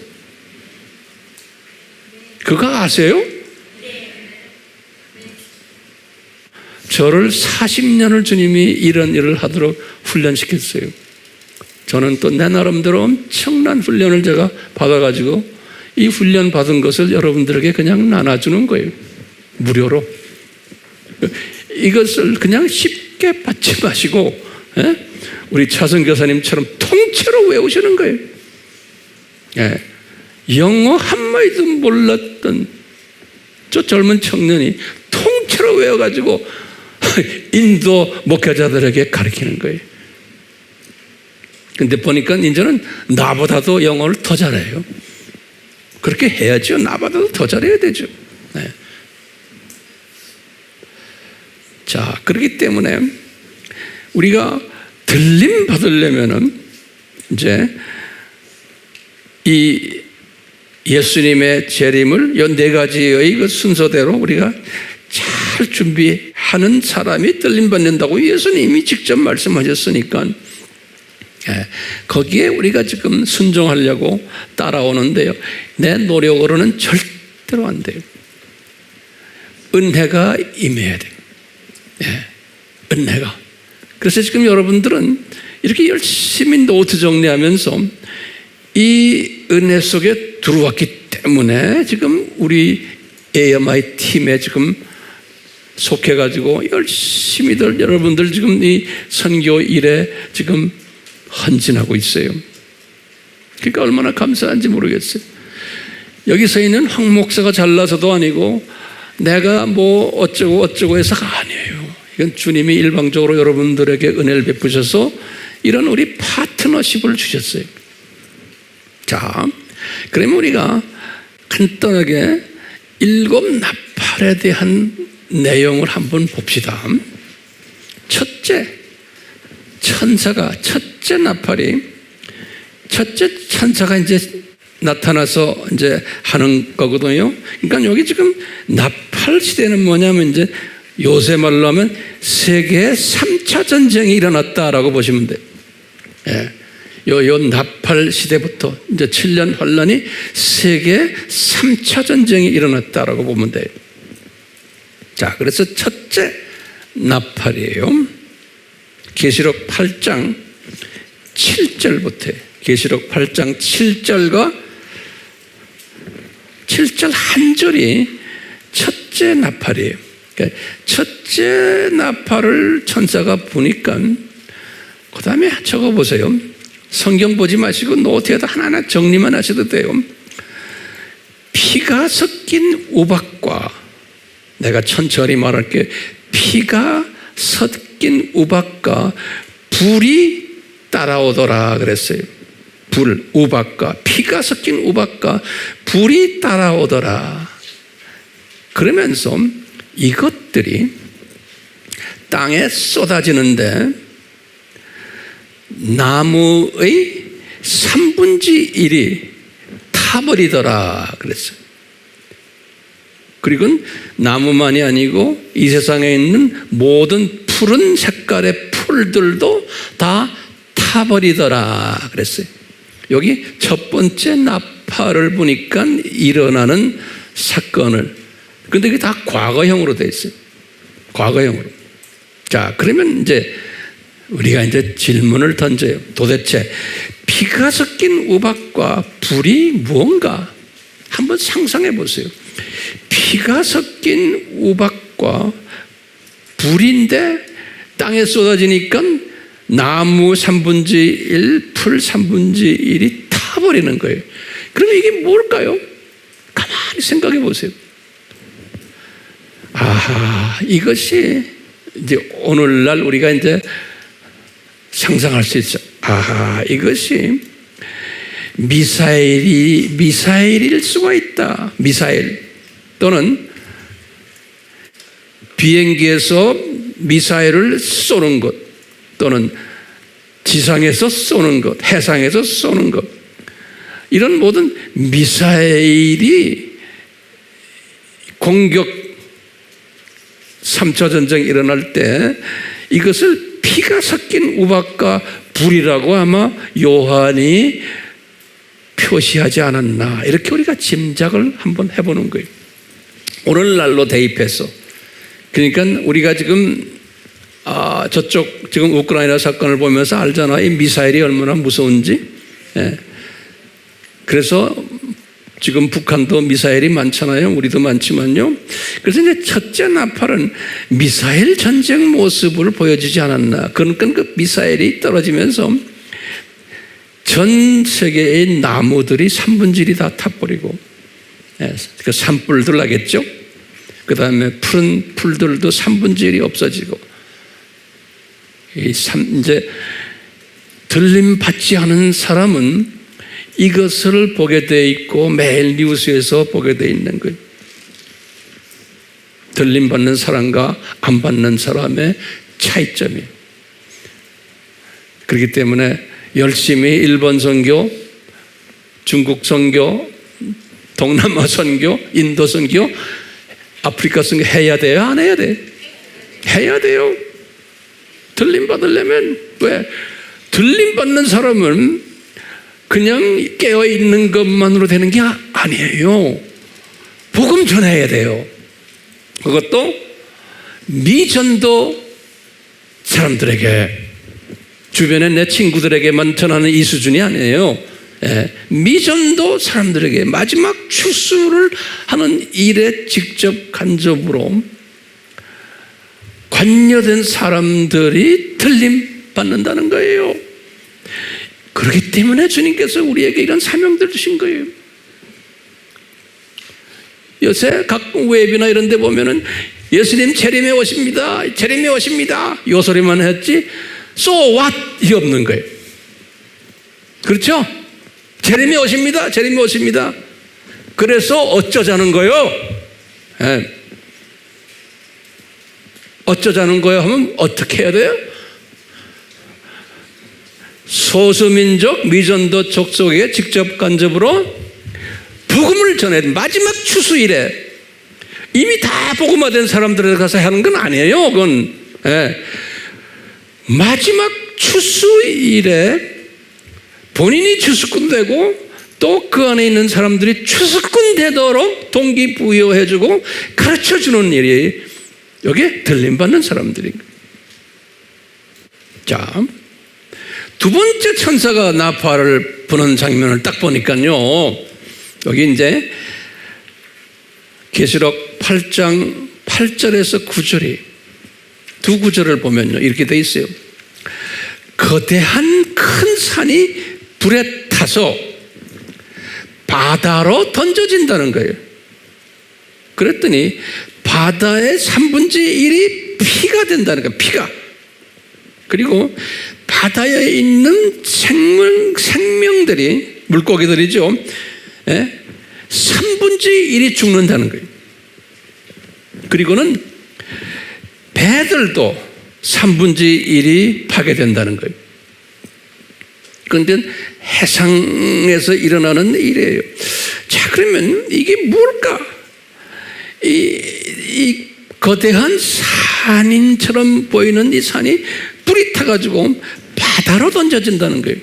Speaker 1: 그거 아세요? 저를 40년을 주님이 이런 일을 하도록 훈련시켰어요. 저는 또 내 나름대로 엄청난 훈련을 제가 받아가지고 이 훈련 받은 것을 여러분들에게 그냥 나눠주는 거예요. 무료로. 이것을 그냥 쉽게 받지 마시고, 예? 우리 차선 교사님처럼 통째로 외우시는 거예요. 예. 영어 한마디도 몰랐던 저 젊은 청년이 통째로 외워가지고 인도 목회자들에게 가르치는 거예요. 근데 보니까 이제는 나보다도 영어를 더 잘해요. 그렇게 해야죠. 나보다도 더 잘해야 되죠. 네. 자, 그렇기 때문에 우리가 들림 받으려면은 이제 이 예수님의 재림을 이 네 가지의 그 순서대로 우리가 잘 준비하는 사람이 들림 받는다고 예수님이 직접 말씀하셨으니까, 예, 거기에 우리가 지금 순종하려고 따라오는데요, 내 노력으로는 절대로 안 돼요. 은혜가 임해야 돼요. 예, 은혜가. 그래서 지금 여러분들은 이렇게 열심히 노트 정리하면서 이 은혜 속에 들어왔기 때문에 지금 우리 AMI 팀에 지금 속해가지고 열심히들 여러분들 지금 이 선교 일에 지금 헌신하고 있어요. 그러니까 얼마나 감사한지 모르겠어요. 여기 서 있는 황 목사가 잘나서도 아니고 내가 뭐 어쩌고 해서가 아니에요. 이건 주님이 일방적으로 여러분들에게 은혜를 베푸셔서 이런 우리 파트너십을 주셨어요. 자, 그러면 우리가 간단하게 7 나팔에 대한 내용을 한번 봅시다. 첫째, 첫째 나팔이, 첫째 천사가 이제 나타나서 이제 하는 거거든요. 그러니까 여기 지금 나팔 시대는 뭐냐면 이제 요새 말로 하면 세계 3차 전쟁이 일어났다라고 보시면 돼요. 예. 요 나팔 시대부터 이제 7년 환란이 세계 3차 전쟁이 일어났다라고 보면 돼요. 자, 그래서 첫째 나팔이에요. 계시록 8장 7절부터, 계시록 8장 7절과 7절 한 절이 첫째 나팔이에요. 그러니까 첫째 나팔을 천사가 보니까, 그 다음에 적어보세요. 성경 보지 마시고 노트에다 하나하나 정리만 하셔도 돼요. 피가 섞인 우박과, 내가 천천히 말할게, 피가 섞인 우박과 불이 따라오더라 그랬어요. 불, 우박과, 피가 섞인 우박과 불이 따라오더라. 그러면서 이것들이 땅에 쏟아지는데 나무의 3분의 1이 타버리더라 그랬어요. 그리고 나무만이 아니고 이 세상에 있는 모든 푸른 색깔의 풀들도 다 타버리더라 그랬어요. 여기 첫 번째 나팔을 보니까 일어나는 사건을, 근데 이게 다 과거형으로 되어 있어요. 과거형으로. 자, 그러면 이제 우리가 이제 질문을 던져요. 도대체 피가 섞인 우박과 불이 무언가 한번 상상해 보세요. 피 피가 섞인 우박과 불인데 땅에 쏟아지니까 나무 3분의 1, 풀 3분의 1이 타버리는 거예요. 그러면 이게 뭘까요? 가만히 생각해 보세요. 아하, 이것이 이제 오늘날 우리가 이제 상상할 수 있죠. 아하, 이것이 미사일일 수가 있다. 미사일 또는 비행기에서 미사일을 쏘는 것 또는 지상에서 쏘는 것, 해상에서 쏘는 것, 이런 모든 미사일이 공격 3차 전쟁이 일어날 때 이것을 피가 섞인 우박과 불이라고 아마 요한이 표시하지 않았나, 이렇게 우리가 짐작을 한번 해보는 거예요. 오늘날로 대입해서. 그러니까 우리가 지금 저쪽 지금 우크라이나 사건을 보면서 알잖아요. 이 미사일이 얼마나 무서운지. 예. 그래서 지금 북한도 미사일이 많잖아요. 우리도 많지만요. 그래서 이제 첫째 나팔은 미사일 전쟁 모습을 보여주지 않았나. 그러니까 그 미사일이 떨어지면서 전 세계의 나무들이 3분의 1이 다 타버리고, 그 산불들 나겠죠. 그 다음에 푸른 풀들도 3분의 1이 없어지고, 이제 들림 받지 않은 사람은 이것을 보게 돼 있고 매일 뉴스에서 보게 돼 있는 거예요. 들림 받는 사람과 안 받는 사람의 차이점이에요. 그렇기 때문에 열심히 일본 선교, 중국 선교, 동남아 선교, 인도 선교, 아프리카 선교 해야 돼요? 안 해야 돼요? 해야 돼요. 들림 받으려면. 왜? 들림 받는 사람은 그냥 깨어있는 것만으로 되는 게 아니에요. 복음 전해야 돼요. 그것도 미전도 사람들에게, 주변에 내 친구들에게만 전하는 이 수준이 아니에요. 미전도 사람들에게 마지막 추수를 하는 일에 직접 간접으로 관여된 사람들이 들림 받는다는 거예요. 그렇기 때문에 주님께서 우리에게 이런 사명들을 주신 거예요. 요새 각 웹이나 이런 데 보면은 예수님 재림에 오십니다. 재림에 오십니다. 요 소리만 했지 So what? 이 없는 거예요. 그렇죠? 재림에 오십니다. 재림에 오십니다. 그래서 어쩌자는 거예요? 어쩌자는 거예요 하면 어떻게 해야 돼요? 소수민족 미전도 족속에게 직접 간접으로 복음을 전해야 돼. 마지막 추수일에 이미 다 복음화된 사람들에 가서 하는 건 아니에요. 그건 마지막 추수일에 본인이 추수꾼 되고 또 그 안에 있는 사람들이 추수꾼 되도록 동기부여해주고 가르쳐주는 일이 여기에 들림받는 사람들인 거예요. 자, 두 번째 천사가 나팔을 부는 장면을 딱 보니까요, 여기 이제 계시록 8장 8절에서 9절이 두 구절을 보면요 이렇게 돼 있어요. 거대한 큰 산이 불에 타서 바다로 던져진다는 거예요. 그랬더니 바다의 3분의 1이 피가 된다는 거예요. 피가. 그리고 바다에 있는 생명들이, 물고기들이죠, 3분의 1이 죽는다는 거예요. 그리고는 배들도 3분의 1이 파괴된다는 거예요. 그런데 해상에서 일어나는 일이에요. 자, 그러면 이게 뭘까? 이 거대한 산인처럼 보이는 이 산이 불이 타가지고 바다로 던져진다는 거예요.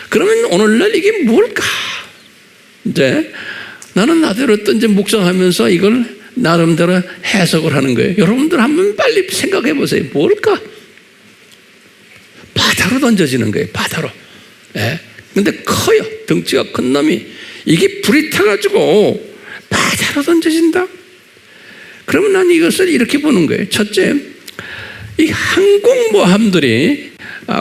Speaker 1: 그러면 오늘날 이게 뭘까? 이제 나는 나대로 또 이제 묵상하면서 이걸 나름대로 해석을 하는 거예요. 여러분들 한번 빨리 생각해 보세요. 뭘까? 바다로 던져지는 거예요. 바다로. 근데 커요. 덩치가 큰 놈이. 이게 불이 타가지고 그대로 던져진다. 그러면 난 이것을 이렇게 보는 거예요. 첫째, 이 항공모함들이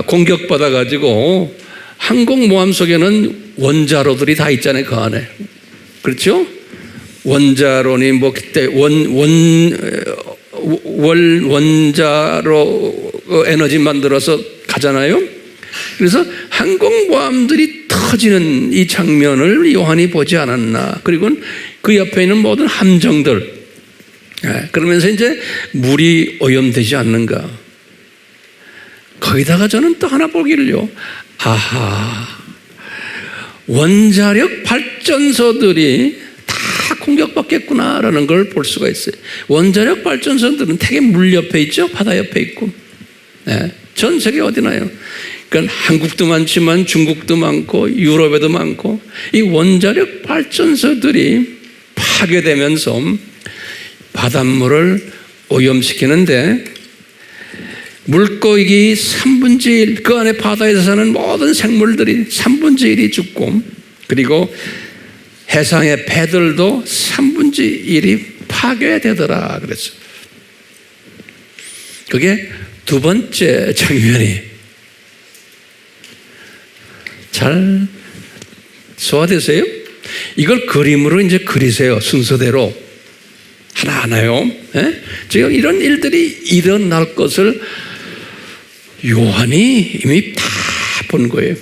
Speaker 1: 공격받아가지고 항공모함 속에는 원자로들이 다 있잖아요. 그 안에. 그렇죠? 원자로니 뭐 그때 원자로 에너지 만들어서 가잖아요. 그래서 항공모함들이 터지는 이 장면을 요한이 보지 않았나. 그리고 그 옆에 있는 모든 함정들. 그러면서 이제 물이 오염되지 않는가. 거기다가 저는 또 하나 보기를요. 아하, 원자력 발전소들이 다 공격받겠구나라는 걸 볼 수가 있어요. 원자력 발전소들은 되게 물 옆에 있죠. 바다 옆에 있고. 전 세계 어디나요? 그러니까 한국도 많지만 중국도 많고 유럽에도 많고 이 원자력 발전소들이 파괴되면서 바닷물을 오염시키는데 물고기 3분의 1, 그 안에 바다에서 사는 모든 생물들이 3분의 1이 죽고 그리고 해상의 배들도 3분의 1이 파괴되더라 그랬어요. 그게 두 번째 장면이 잘 소화되세요? 이걸 그림으로 이제 그리세요. 순서대로 하나하나요. 지금 이런 일들이 일어날 것을 요한이 이미 다 본 거예요.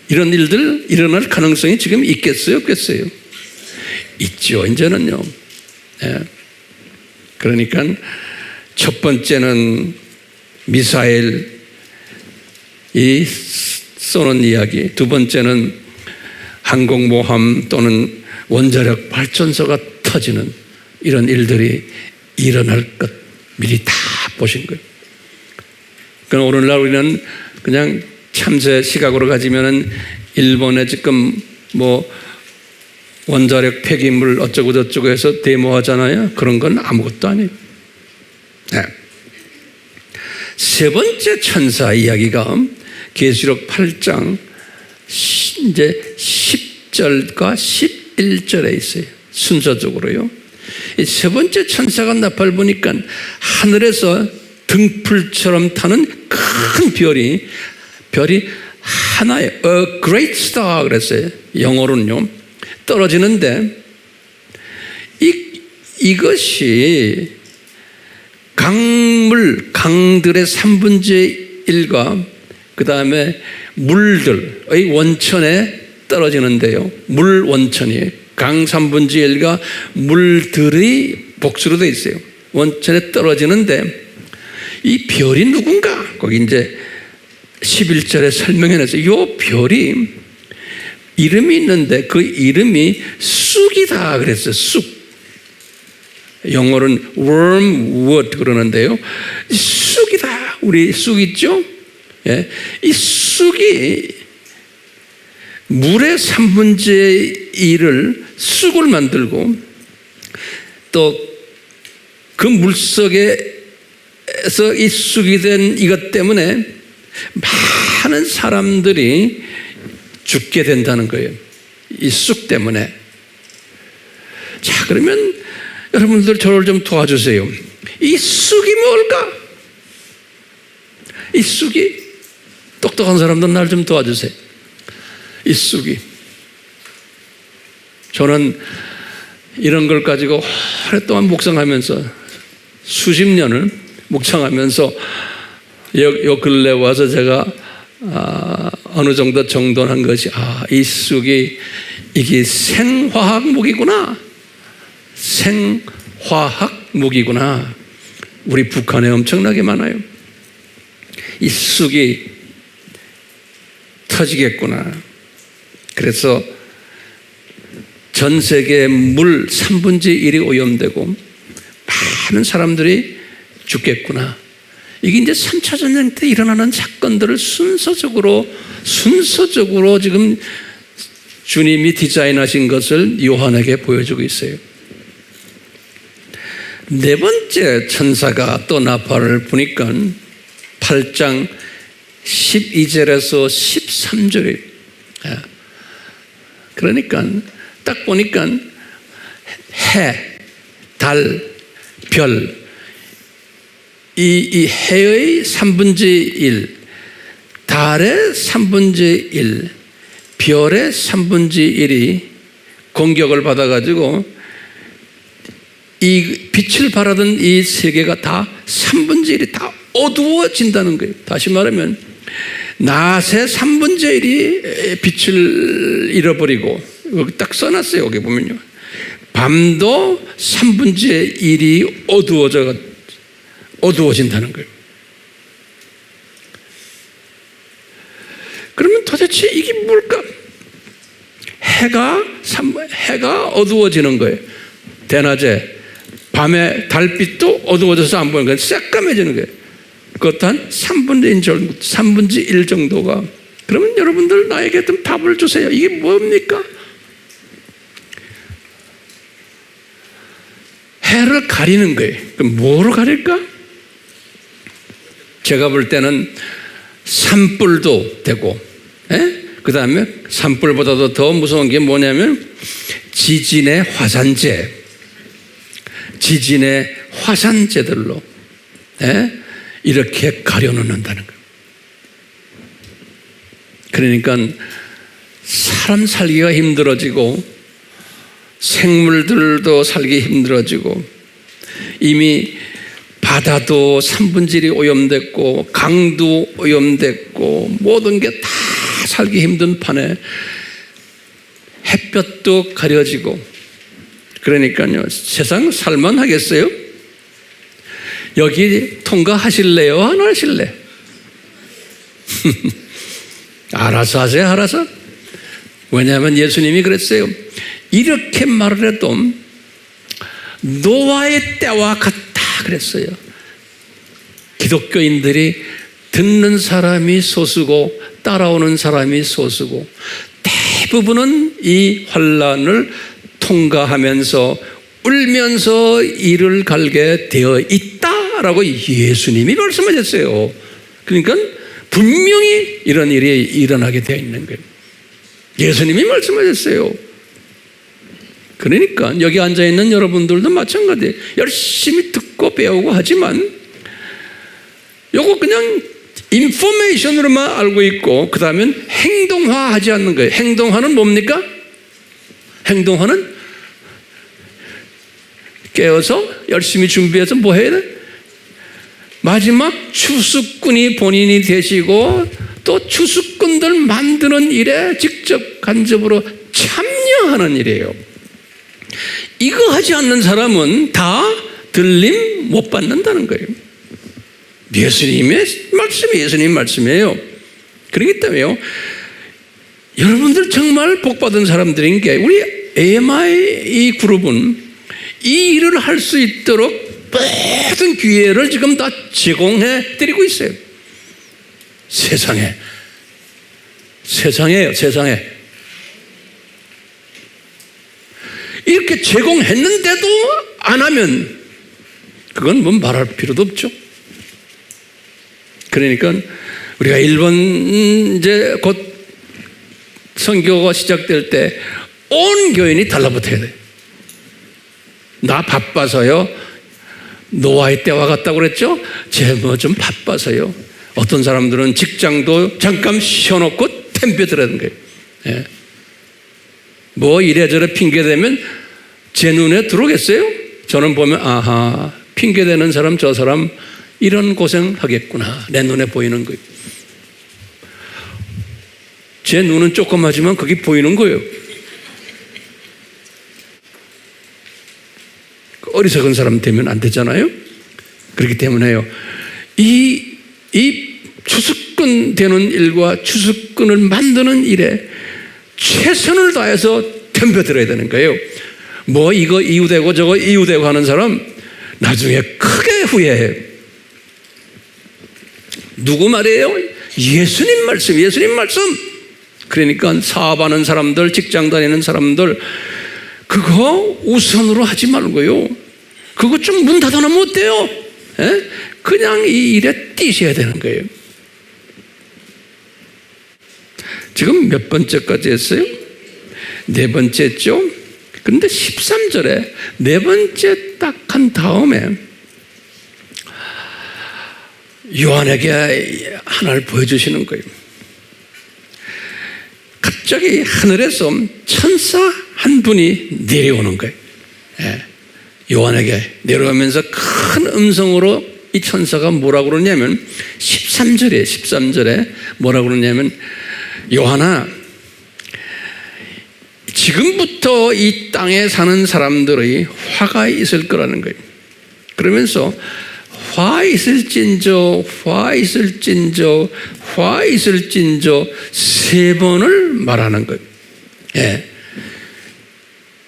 Speaker 1: 이런 일들 일어날 가능성이 지금 있겠어요? 없겠어요? 있죠. 이제는요. 그러니까 첫 번째는 미사일이 쏘는 이야기, 두 번째는 항공모함 또는 원자력 발전소가 터지는 이런 일들이 일어날 것 미리 다 보신 거예요. 그럼 오늘날 우리는 그냥 참새 시각으로 가지면은 일본에 지금 뭐 원자력 폐기물 어쩌고 저쩌고 해서 데모하잖아요. 그런 건 아무것도 아니에요. 세 번째 천사 이야기가 계시록 8장 이제 10절과 11절에 있어요. 순서적으로요. 이 세 번째 천사가 나팔 보니까 하늘에서 등불처럼 타는 큰 별이 하나의 a great star 그랬어요. 영어로는요. 떨어지는데 이것이 강들의 3분의 1과 그 다음에 물들의 원천에 떨어지는데요. 물 원천이에요. 강 3분의 1과 물들이 복수로 되어 있어요. 원천에 떨어지는데 이 별이 누군가? 거기 이제 11절에 설명해놨어요. 이 별이 이름이 있는데 그 이름이 쑥이다 그랬어요. 쑥. 영어로는 wormwood 그러는데요. 쑥이다. 우리 쑥 있죠? 이 쑥이 물의 3분의 1을 쑥을 만들고 또 그 물속에서 이 쑥이 된 이것 때문에 많은 사람들이 죽게 된다는 거예요. 이 쑥 때문에. 자, 그러면 여러분들 저를 좀 도와주세요. 이 쑥이 뭘까? 이 쑥이 똑똑한 사람들 날 좀 도와주세요. 이 쑥이. 저는 이런 걸 가지고 오랫동안 묵상하면서 수십 년을 묵상하면서 요 근래 와서 제가 어느 정도 정돈한 것이 이 쑥이 이게 생화학 무기구나. 생화학 무기구나. 우리 북한에 엄청나게 많아요. 이 쑥이 터지겠구나. 그래서 전 세계 물 3분의 1이 오염되고 많은 사람들이 죽겠구나. 이게 이제 3차 전쟁 때 일어나는 사건들을 순서적으로 지금 주님이 디자인하신 것을 요한에게 보여주고 있어요. 네 번째 천사가 또 나팔을 부니까 8장 12절에서 13절에 그러니까 딱 보니까 해, 달, 별, 이 해의 3분의 1, 달의 3분의 1, 별의 3분의 1이 공격을 받아가지고 이 빛을 발하던 이 세계가 다 3분의 1이 다 어두워진다는 거예요. 다시 말하면 낮의 3분의 1이 빛을 잃어버리고, 여기 딱 써놨어요. 여기 보면요. 밤도 3분의 1이 어두워진다는 거예요. 그러면 도대체 이게 뭘까? 해가 어두워지는 거예요. 대낮에. 밤에 달빛도 어두워져서 안 보이는 거예요. 새까매지는 거예요. 그것도 한 3분의 1 정도가. 그러면 여러분들 나에게 좀 답을 주세요. 이게 뭡니까? 해를 가리는 거예요. 그럼 뭐로 가릴까? 제가 볼 때는 산불도 되고, 그 다음에 산불보다도 더 무서운 게 뭐냐면 지진의 화산재들로 이렇게 가려놓는다는 거예요. 그러니까 사람 살기가 힘들어지고 생물들도 살기 힘들어지고, 이미 바다도 3분의 1이 오염됐고 강도 오염됐고 모든 게 다 살기 힘든 판에 햇볕도 가려지고, 그러니까요, 세상 살만하겠어요? 여기 통과하실래요? 안 하실래? 알아서 하세요. 알아서. 왜냐하면 예수님이 그랬어요. 이렇게 말을 해도 노아의 때와 같다 그랬어요. 기독교인들이 듣는 사람이 소수고 따라오는 사람이 소수고, 대부분은 이 환난을 통과하면서 울면서 이를 갈게 되어 있다라고 예수님이 말씀하셨어요. 그러니까 분명히 이런 일이 일어나게 되어 있는 거예요. 예수님이 말씀하셨어요. 그러니까 여기 앉아있는 여러분들도 마찬가지예요. 열심히 듣고 배우고 하지만 요거 그냥 인포메이션으로만 알고 있고 그 다음엔 행동화하지 않는 거예요. 행동화는 뭡니까? 행동화는 깨어서 열심히 준비해서 뭐 해야 돼? 마지막 추수꾼이 본인이 되시고 또 추수꾼들 만드는 일에 직접 간접으로 참여하는 일이에요. 이거 하지 않는 사람은 다 들림 못 받는다는 거예요. 예수님의 말씀이에요. 그렇기 때문에요, 여러분들 정말 복받은 사람들인 게, 우리 AMI 이 그룹은 이 일을 할 수 있도록 모든 기회를 지금 다 제공해 드리고 있어요. 세상에. 이렇게 제공했는데도 안 하면 그건 뭐 말할 필요도 없죠. 그러니까 우리가 일본 이제 곧 선교가 시작될 때 온 교인이 달라붙어야 돼. 나 바빠서요. 노아의 때와 같다고 그랬죠? 제 뭐 좀 바빠서요. 어떤 사람들은 직장도 잠깐 쉬어놓고 템벼들라는 거예요. 예. 뭐 이래저래 핑계대면 제 눈에 들어오겠어요? 저는 보면 아하, 핑계대는 사람 저 사람 이런 고생하겠구나. 내 눈에 보이는 거예요. 제 눈은 조그마지만 그게 보이는 거예요. 어리석은 사람 되면 안 되잖아요. 그렇기 때문에요, 이 추수꾼 되는 일과 추수꾼을 만드는 일에 최선을 다해서 덤벼들어야 되는 거예요. 뭐 이거 이유되고 저거 이유되고 하는 사람 나중에 크게 후회해요. 누구 말이에요? 예수님 말씀. 그러니까 사업하는 사람들, 직장 다니는 사람들, 그거 우선으로 하지 말고요, 그거 좀 문 닫아놓으면 어때요? 그냥 이 일에 뛰셔야 되는 거예요. 지금 몇 번째까지 했어요? 네 번째죠. 그런데 13절에 네 번째 딱 한 다음에 요한에게 하나를 보여주시는 거예요. 갑자기 하늘에서 천사 한 분이 내려오는 거예요. 요한에게 내려오면서 큰 음성으로 이 천사가 뭐라고 그러냐면 13절에 뭐라고 그러냐면 요한아, 지금부터 이 땅에 사는 사람들의 화가 있을 거라는 거예요. 그러면서 화 있을진저 세 번을 말하는 거예요.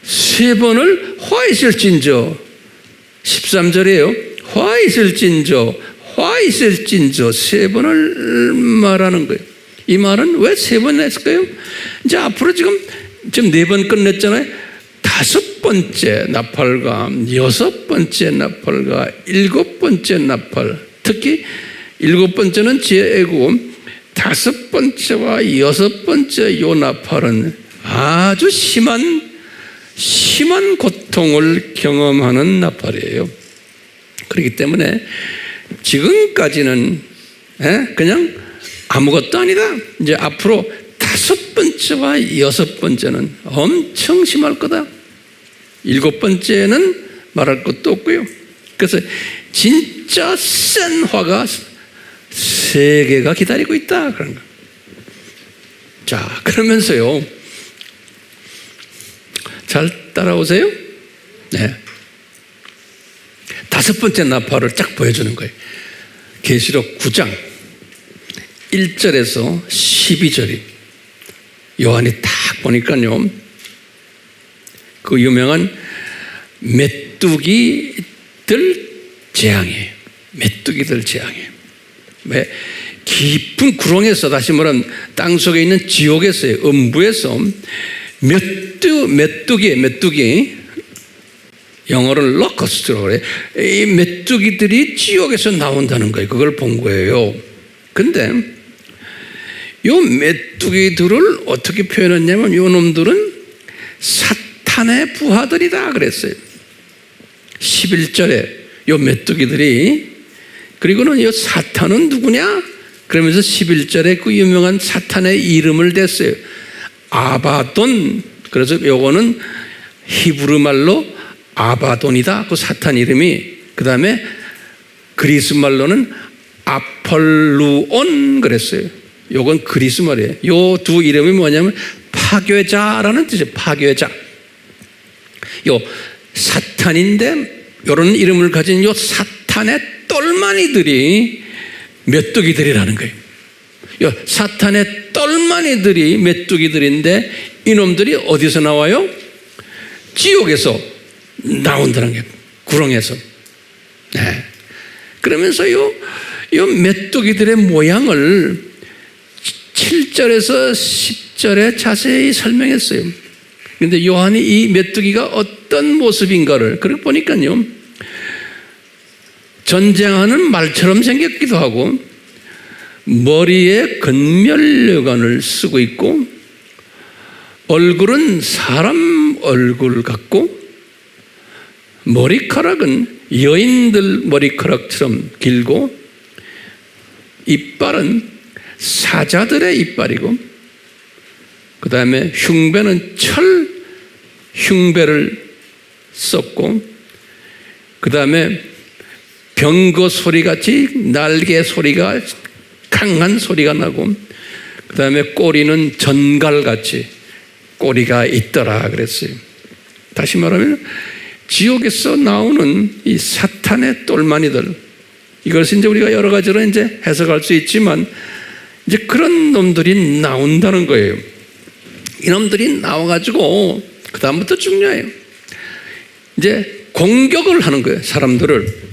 Speaker 1: 세 번을 화 있을진저 13절이에요. 화 있을진저 세 번을 말하는 거예요. 이 말은 왜 세 번 했을까요? 이제 앞으로 지금 네 번 끝냈잖아요. 다섯 번째 나팔과 여섯 번째 나팔과 일곱 번째 나팔, 특히 일곱 번째는 지혜고 다섯 번째와 여섯 번째 요 나팔은 아주 심한 고통을 경험하는 나팔이에요. 그렇기 때문에 지금까지는 그냥 아무것도 아니다. 이제 앞으로 다섯 번째와 여섯 번째는 엄청 심할 거다. 일곱 번째는 말할 것도 없고요. 그래서 진짜 센 화가 세 개가 기다리고 있다. 그런 거. 자, 그러면서요. 잘 따라오세요. 네. 다섯 번째 나팔을 쫙 보여주는 거예요. 계시록 9장 1절에서 12절이 요한이 딱 보니까요, 그 유명한 메뚜기들 재앙이에요. 메뚜기들 재앙이에요. 왜? 깊은 구렁에서, 다시 말하면 땅속에 있는 지옥에서의 음부에서 메뚜기 영어로는 로커스트라고 그래요. 이 메뚜기들이 지옥에서 나온다는 거예요. 그걸 본 거예요. 근데 이 메뚜기들을 어떻게 표현했냐면 이 놈들은 사탄의 부하들이다 그랬어요. 11절에 이 메뚜기들이, 그리고는 이 사탄은 누구냐? 그러면서 11절에 그 유명한 사탄의 이름을 댔어요. 아바돈. 그래서 요거는 히브리 말로 아바돈이다. 그 사탄 이름이. 그 다음에 그리스 말로는 아폴루온 그랬어요. 요건 그리스 말이에요. 요 두 이름이 뭐냐면 파괴자라는 뜻이에요. 파괴자. 요 사탄인데 요런 이름을 가진 요 사탄의 똘마니들이 메뚜기들이라는 거예요. 요 사탄의 똘마니들이 메뚜기들인데 이놈들이 어디서 나와요? 지옥에서 나온다는 거예요. 구렁에서. 네. 그러면서 요 메뚜기들의 모양을 7절에서 10절에 자세히 설명했어요. 그런데 요한이 이 메뚜기가 어떤 모습인가를, 그렇게 보니까요, 전쟁하는 말처럼 생겼기도 하고, 머리에 근면류관을 쓰고 있고, 얼굴은 사람 얼굴 같고, 머리카락은 여인들 머리카락처럼 길고, 이빨은 사자들의 이빨이고, 그 다음에 흉배는 철 흉배를 썼고, 그 다음에 병거 소리같이 날개 소리가 강한 소리가 나고, 그 다음에 꼬리는 전갈같이 꼬리가 있더라 그랬어요. 다시 말하면 지옥에서 나오는 이 사탄의 똘마니들, 이것을 이제 우리가 여러 가지로 이제 해석할 수 있지만, 이제 그런 놈들이 나온다는 거예요. 이놈들이 나와가지고 그 다음부터 중요해요. 이제 공격을 하는 거예요. 사람들을.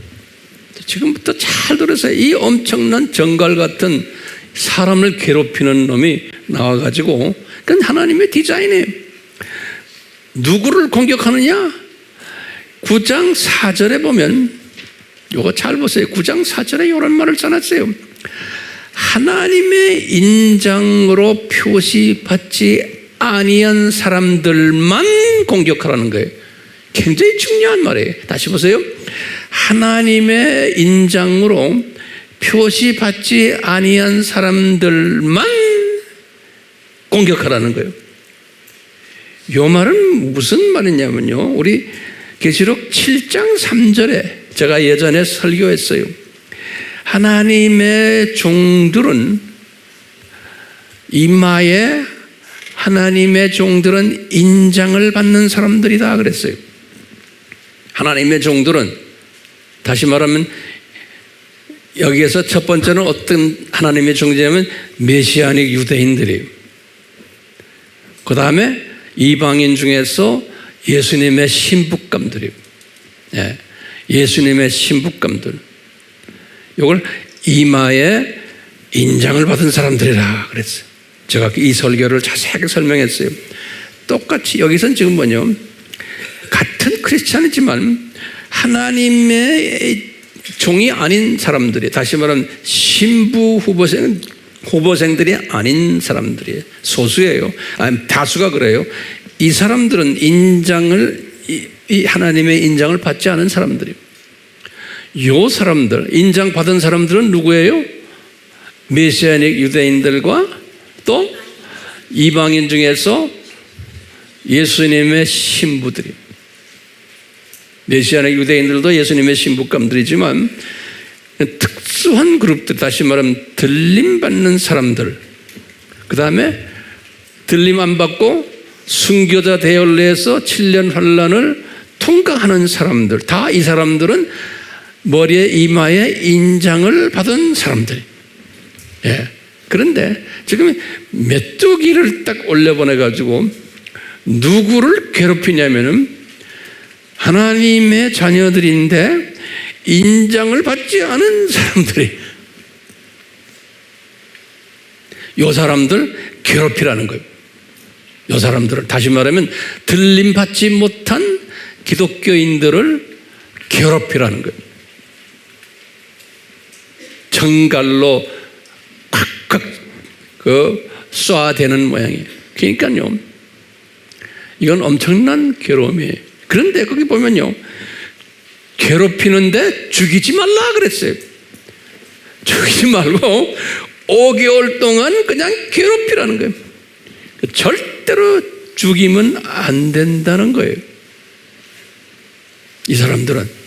Speaker 1: 지금부터 잘 들으세요. 이 엄청난 정갈 같은 사람을 괴롭히는 놈이 나와가지고, 그건 하나님의 디자인이에요. 누구를 공격하느냐? 9장 4절에 보면, 요거 잘 보세요. 9장 4절에 이런 말을 써놨어요. 하나님의 인장으로 표시받지 아니한 사람들만 공격하라는 거예요. 굉장히 중요한 말이에요. 다시 보세요. 하나님의 인장으로 표시받지 아니한 사람들만 공격하라는 거예요. 이 말은 무슨 말이냐면요, 우리 계시록 7장 3절에 제가 예전에 설교했어요. 하나님의 종들은 이마에 하나님의 종들은 인장을 받는 사람들이다 그랬어요. 하나님의 종들은, 다시 말하면 여기에서 첫 번째는 어떤 하나님의 종이냐면 메시아닉 유대인들이에요. 그 다음에 이방인 중에서 예수님의 신부감들이에요. 예, 예수님의 신부감들. 이걸 이마에 인장을 받은 사람들이라 그랬어요. 제가 이 설교를 자세하게 설명했어요. 똑같이 여기서는 지금 뭐냐, 같은 크리스찬이지만 하나님의 종이 아닌 사람들이, 다시 말하면 신부 후보생들이 아닌 사람들이 소수예요. 아니, 다수가 그래요. 이 사람들은 이 하나님의 인장을 받지 않은 사람들이에요. 요 사람들, 인장받은 사람들은 누구예요? 메시아닉 유대인들과 또 이방인 중에서 예수님의 신부들이, 메시아닉 유대인들도 예수님의 신부감들이지만 특수한 그룹들, 다시 말하면 들림받는 사람들, 그 다음에 들림 안 받고 순교자 대열내에서 7년 환란을 통과하는 사람들, 다 이 사람들은 머리에 이마에 인장을 받은 사람들. 예. 그런데 지금 메뚜기를 딱 올려보내가지고 누구를 괴롭히냐면은 하나님의 자녀들인데 인장을 받지 않은 사람들이, 요 사람들 괴롭히라는 거예요. 요 사람들을, 다시 말하면 들림받지 못한 기독교인들을 괴롭히라는 거예요. 정갈로 꽉꽉 쏴대는 모양이에요. 그러니까요, 이건 엄청난 괴로움이에요. 그런데 거기 보면요, 괴롭히는데 죽이지 말라 그랬어요. 죽이지 말고 5개월 동안 그냥 괴롭히라는 거예요. 절대로 죽이면 안 된다는 거예요. 이 사람들은.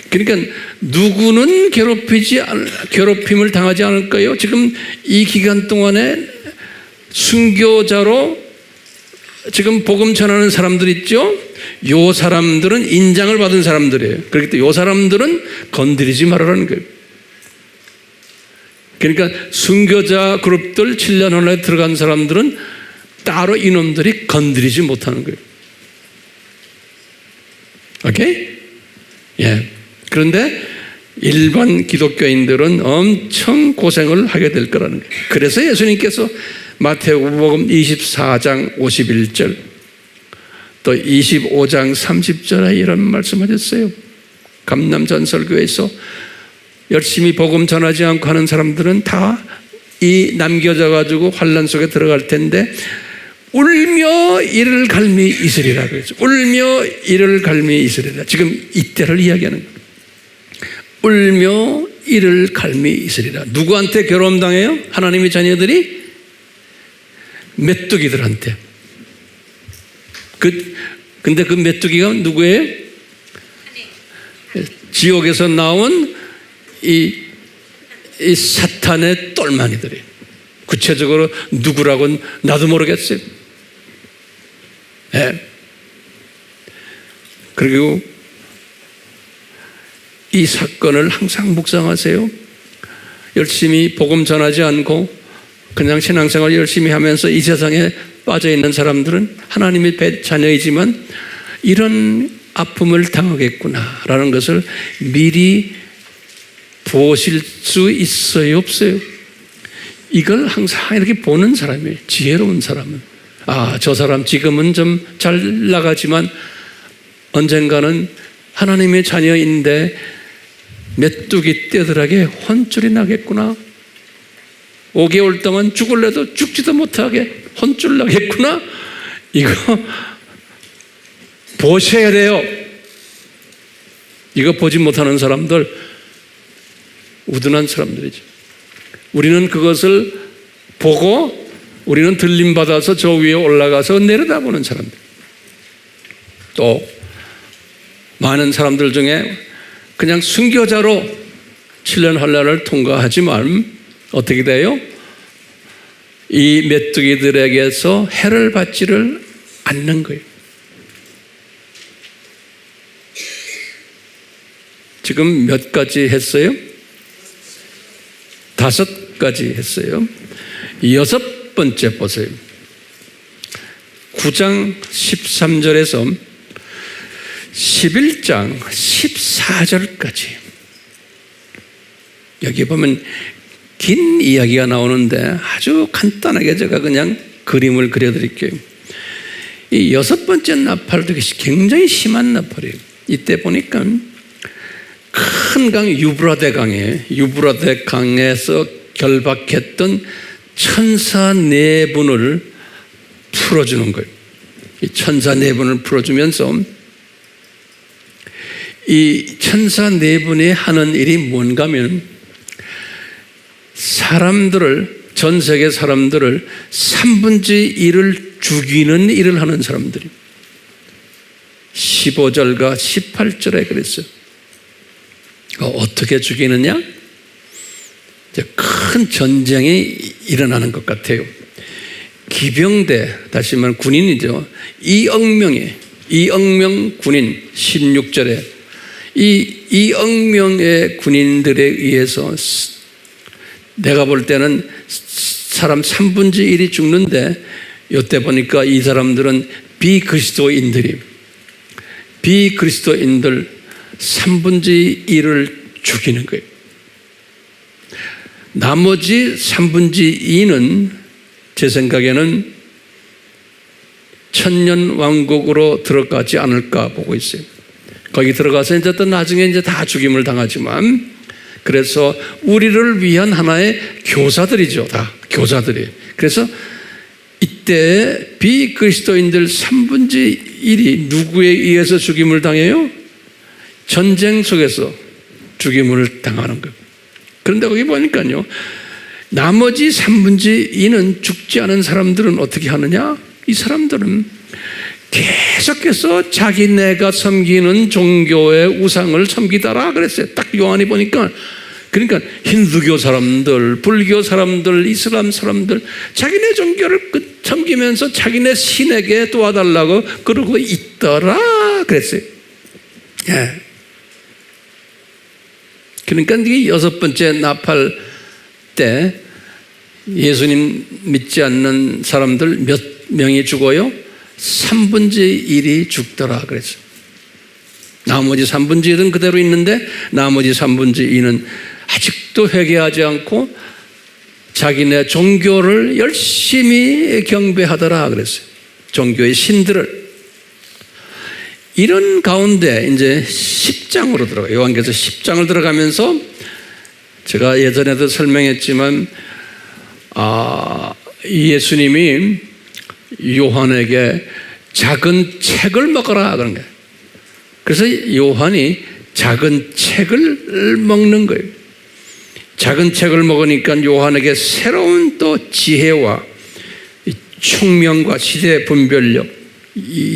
Speaker 1: 그러니까 누구는 괴롭힘을 당하지 않을까요? 지금 이 기간 동안에 순교자로 지금 복음 전하는 사람들 있죠? 요 사람들은 인장을 받은 사람들이에요. 그렇기 때문에 요 사람들은 건드리지 말라는 거예요. 그러니까 순교자 그룹들 7년 안에 들어간 사람들은 따로 이놈들이 건드리지 못하는 거예요. 오케이? 예. 그런데 일반 기독교인들은 엄청 고생을 하게 될 거라는 거예요. 그래서 예수님께서 마태복음 24장 51절 또 25장 30절에 이런 말씀하셨어요. 감남전설교에서 열심히 복음 전하지 않고 하는 사람들은 다 이 남겨져 가지고 환난 속에 들어갈 텐데 울며 이를 갈미 있으리라 그랬죠. 울며 이를 갈미 있으리라. 지금 이때를 이야기하는 거예요. 울며 이를 갈미 있으리라. 누구한테 괴로움 당해요? 하나님의 자녀들이 메뚜기들한테. 근데 그 메뚜기가 누구예요? 지옥에서 나온 이 사탄의 똘마니들이에요. 구체적으로 누구라고는 나도 모르겠어요. 네. 그리고 이 사건을 항상 묵상하세요. 열심히 복음 전하지 않고 그냥 신앙생활 열심히 하면서 이 세상에 빠져있는 사람들은 하나님의 자녀이지만 이런 아픔을 당하겠구나라는 것을 미리 보실 수 있어요, 없어요? 이걸 항상 이렇게 보는 사람이에요. 지혜로운 사람은. 아, 저 사람 지금은 좀 잘 나가지만 언젠가는 하나님의 자녀인데 메뚜기 떼들에게 혼쭐이 나겠구나. 5개월 동안 죽을래도 죽지도 못하게 혼쭐 나겠구나. 이거 보셔야 돼요. 이거 보지 못하는 사람들 우둔한 사람들이죠. 우리는 그것을 보고 우리는 들림받아서 저 위에 올라가서 내려다보는 사람들. 또 많은 사람들 중에 그냥 순교자로 7년 환란을 통과하지만 어떻게 돼요? 이 메뚜기들에게서 해를 받지를 않는 거예요. 지금 몇 가지 했어요? 5가지 했어요. 6번째 보세요. 9장 13절에서 11장 14절까지. 여기 보면 긴 이야기가 나오는데 아주 간단하게 제가 그냥 그림을 그려드릴게요. 이 6번째 나팔도 굉장히 심한 나팔이에요. 이때 보니까 큰 강 유브라데 강에서 결박했던 천사 4분을 풀어주는 거예요. 이 천사 4분을 풀어주면서 이 천사 4분이 하는 일이 뭔가 하면 사람들을, 전 세계 사람들을 3분의 1을 죽이는 일을 하는 사람들이 15절과 18절에 그랬어요. 어떻게 죽이느냐? 큰 전쟁이 일어나는 것 같아요. 기병대, 다시 말하면 군인이죠. 이억명 군인 16절에 이억명의 군인들에 의해서 내가 볼 때는 사람 3분의 1이 죽는데 이때 보니까 이 사람들은 비그리스도인들 3분의 1을 죽이는 거예요. 나머지 3분의 2는 제 생각에는 천년왕국으로 들어가지 않을까 보고 있어요. 거기 들어가서 이제 또 나중에 이제 다 죽임을 당하지만, 그래서 우리를 위한 하나의 교사들이죠. 다 교사들이. 그래서 이때 비그리스도인들 3분의 1이 누구에 의해서 죽임을 당해요? 전쟁 속에서 죽임을 당하는 거예요. 그런데 거기 보니까요, 나머지 3분의 2는 죽지 않은 사람들은 어떻게 하느냐? 이 사람들은 계속해서 자기네가 섬기는 종교의 우상을 섬기더라 그랬어요. 딱 요한이 보니까, 그러니까 힌두교 사람들, 불교 사람들, 이슬람 사람들 자기네 종교를 섬기면서 자기네 신에게 도와달라고 그러고 있더라 그랬어요. 예. 그러니까 이게 6번째 나팔 때 예수님 믿지 않는 사람들 몇 명이 죽어요? 3분의 1이 죽더라 그랬어요. 나머지 3분의 1은 그대로 있는데 나머지 3분의 2는 아직도 회개하지 않고 자기네 종교를 열심히 경배하더라 그랬어요. 종교의 신들을. 이런 가운데 이제 10장으로 들어가요. 요한계시서 10장을 들어가면서 제가 예전에도 설명했지만 예수님이 요한에게 작은 책을 먹어라 그런 거예요. 그래서 요한이 작은 책을 먹는 거예요. 작은 책을 먹으니까 요한에게 새로운 또 지혜와 총명과 시대 분별력,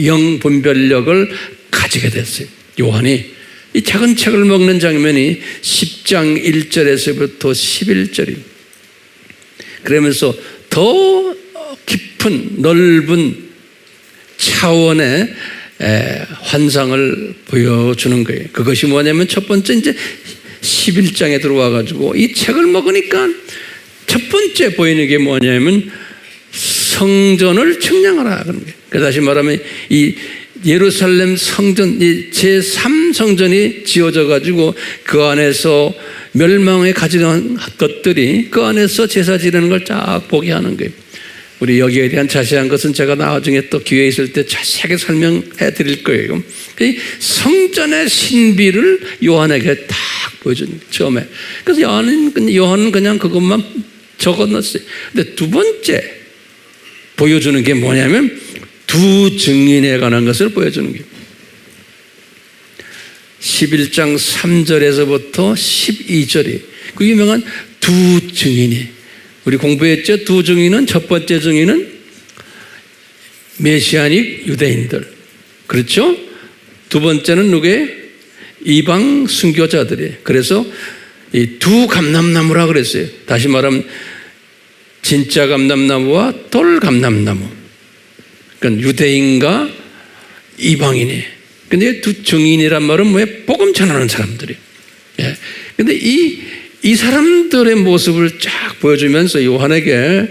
Speaker 1: 영 분별력을 가지게 됐어요. 요한이 이 작은 책을 먹는 장면이 10장 1절에서부터 11절입니다. 그러면서 더 깊은 넓은 차원의 환상을 보여주는 거예요. 그것이 뭐냐면 첫 번째 이제 11장에 들어와 가지고 이 책을 먹으니까 첫 번째 보이는 게 뭐냐면 성전을 측량하라 그런 거예요. 다시 말하면 이 예루살렘 성전, 이 제3성전이 지어져 가지고 그 안에서 멸망에 가져간 것들이 그 안에서 제사 지내는 걸 쫙 보게 하는 거예요. 우리 여기에 대한 자세한 것은 제가 나중에 또 기회 있을 때 자세하게 설명해 드릴 거예요. 성전의 신비를 요한에게 딱 보여준 거예요, 처음에. 그래서 요한은 그냥 그것만 적어놨어요. 근데 두 번째 보여주는 게 뭐냐면 두 증인에 관한 것을 보여주는 거예요. 11장 3절에서부터 12절이 그 유명한 두 증인이 우리 공부했죠. 두 증인은 첫 번째 증인은 메시아닉 유대인들, 그렇죠? 두 번째는 누구예요? 이방 순교자들이에요. 그래서 이 두 감람나무라 그랬어요. 다시 말하면 진짜 감람나무와 돌 감람나무. 그러니까 유대인과 이방인이. 근데 두 증인이란 말은 뭐예요? 복음 전하는 사람들이에요. 예. 근데 이 사람들의 모습을 쫙 보여주면서 요한에게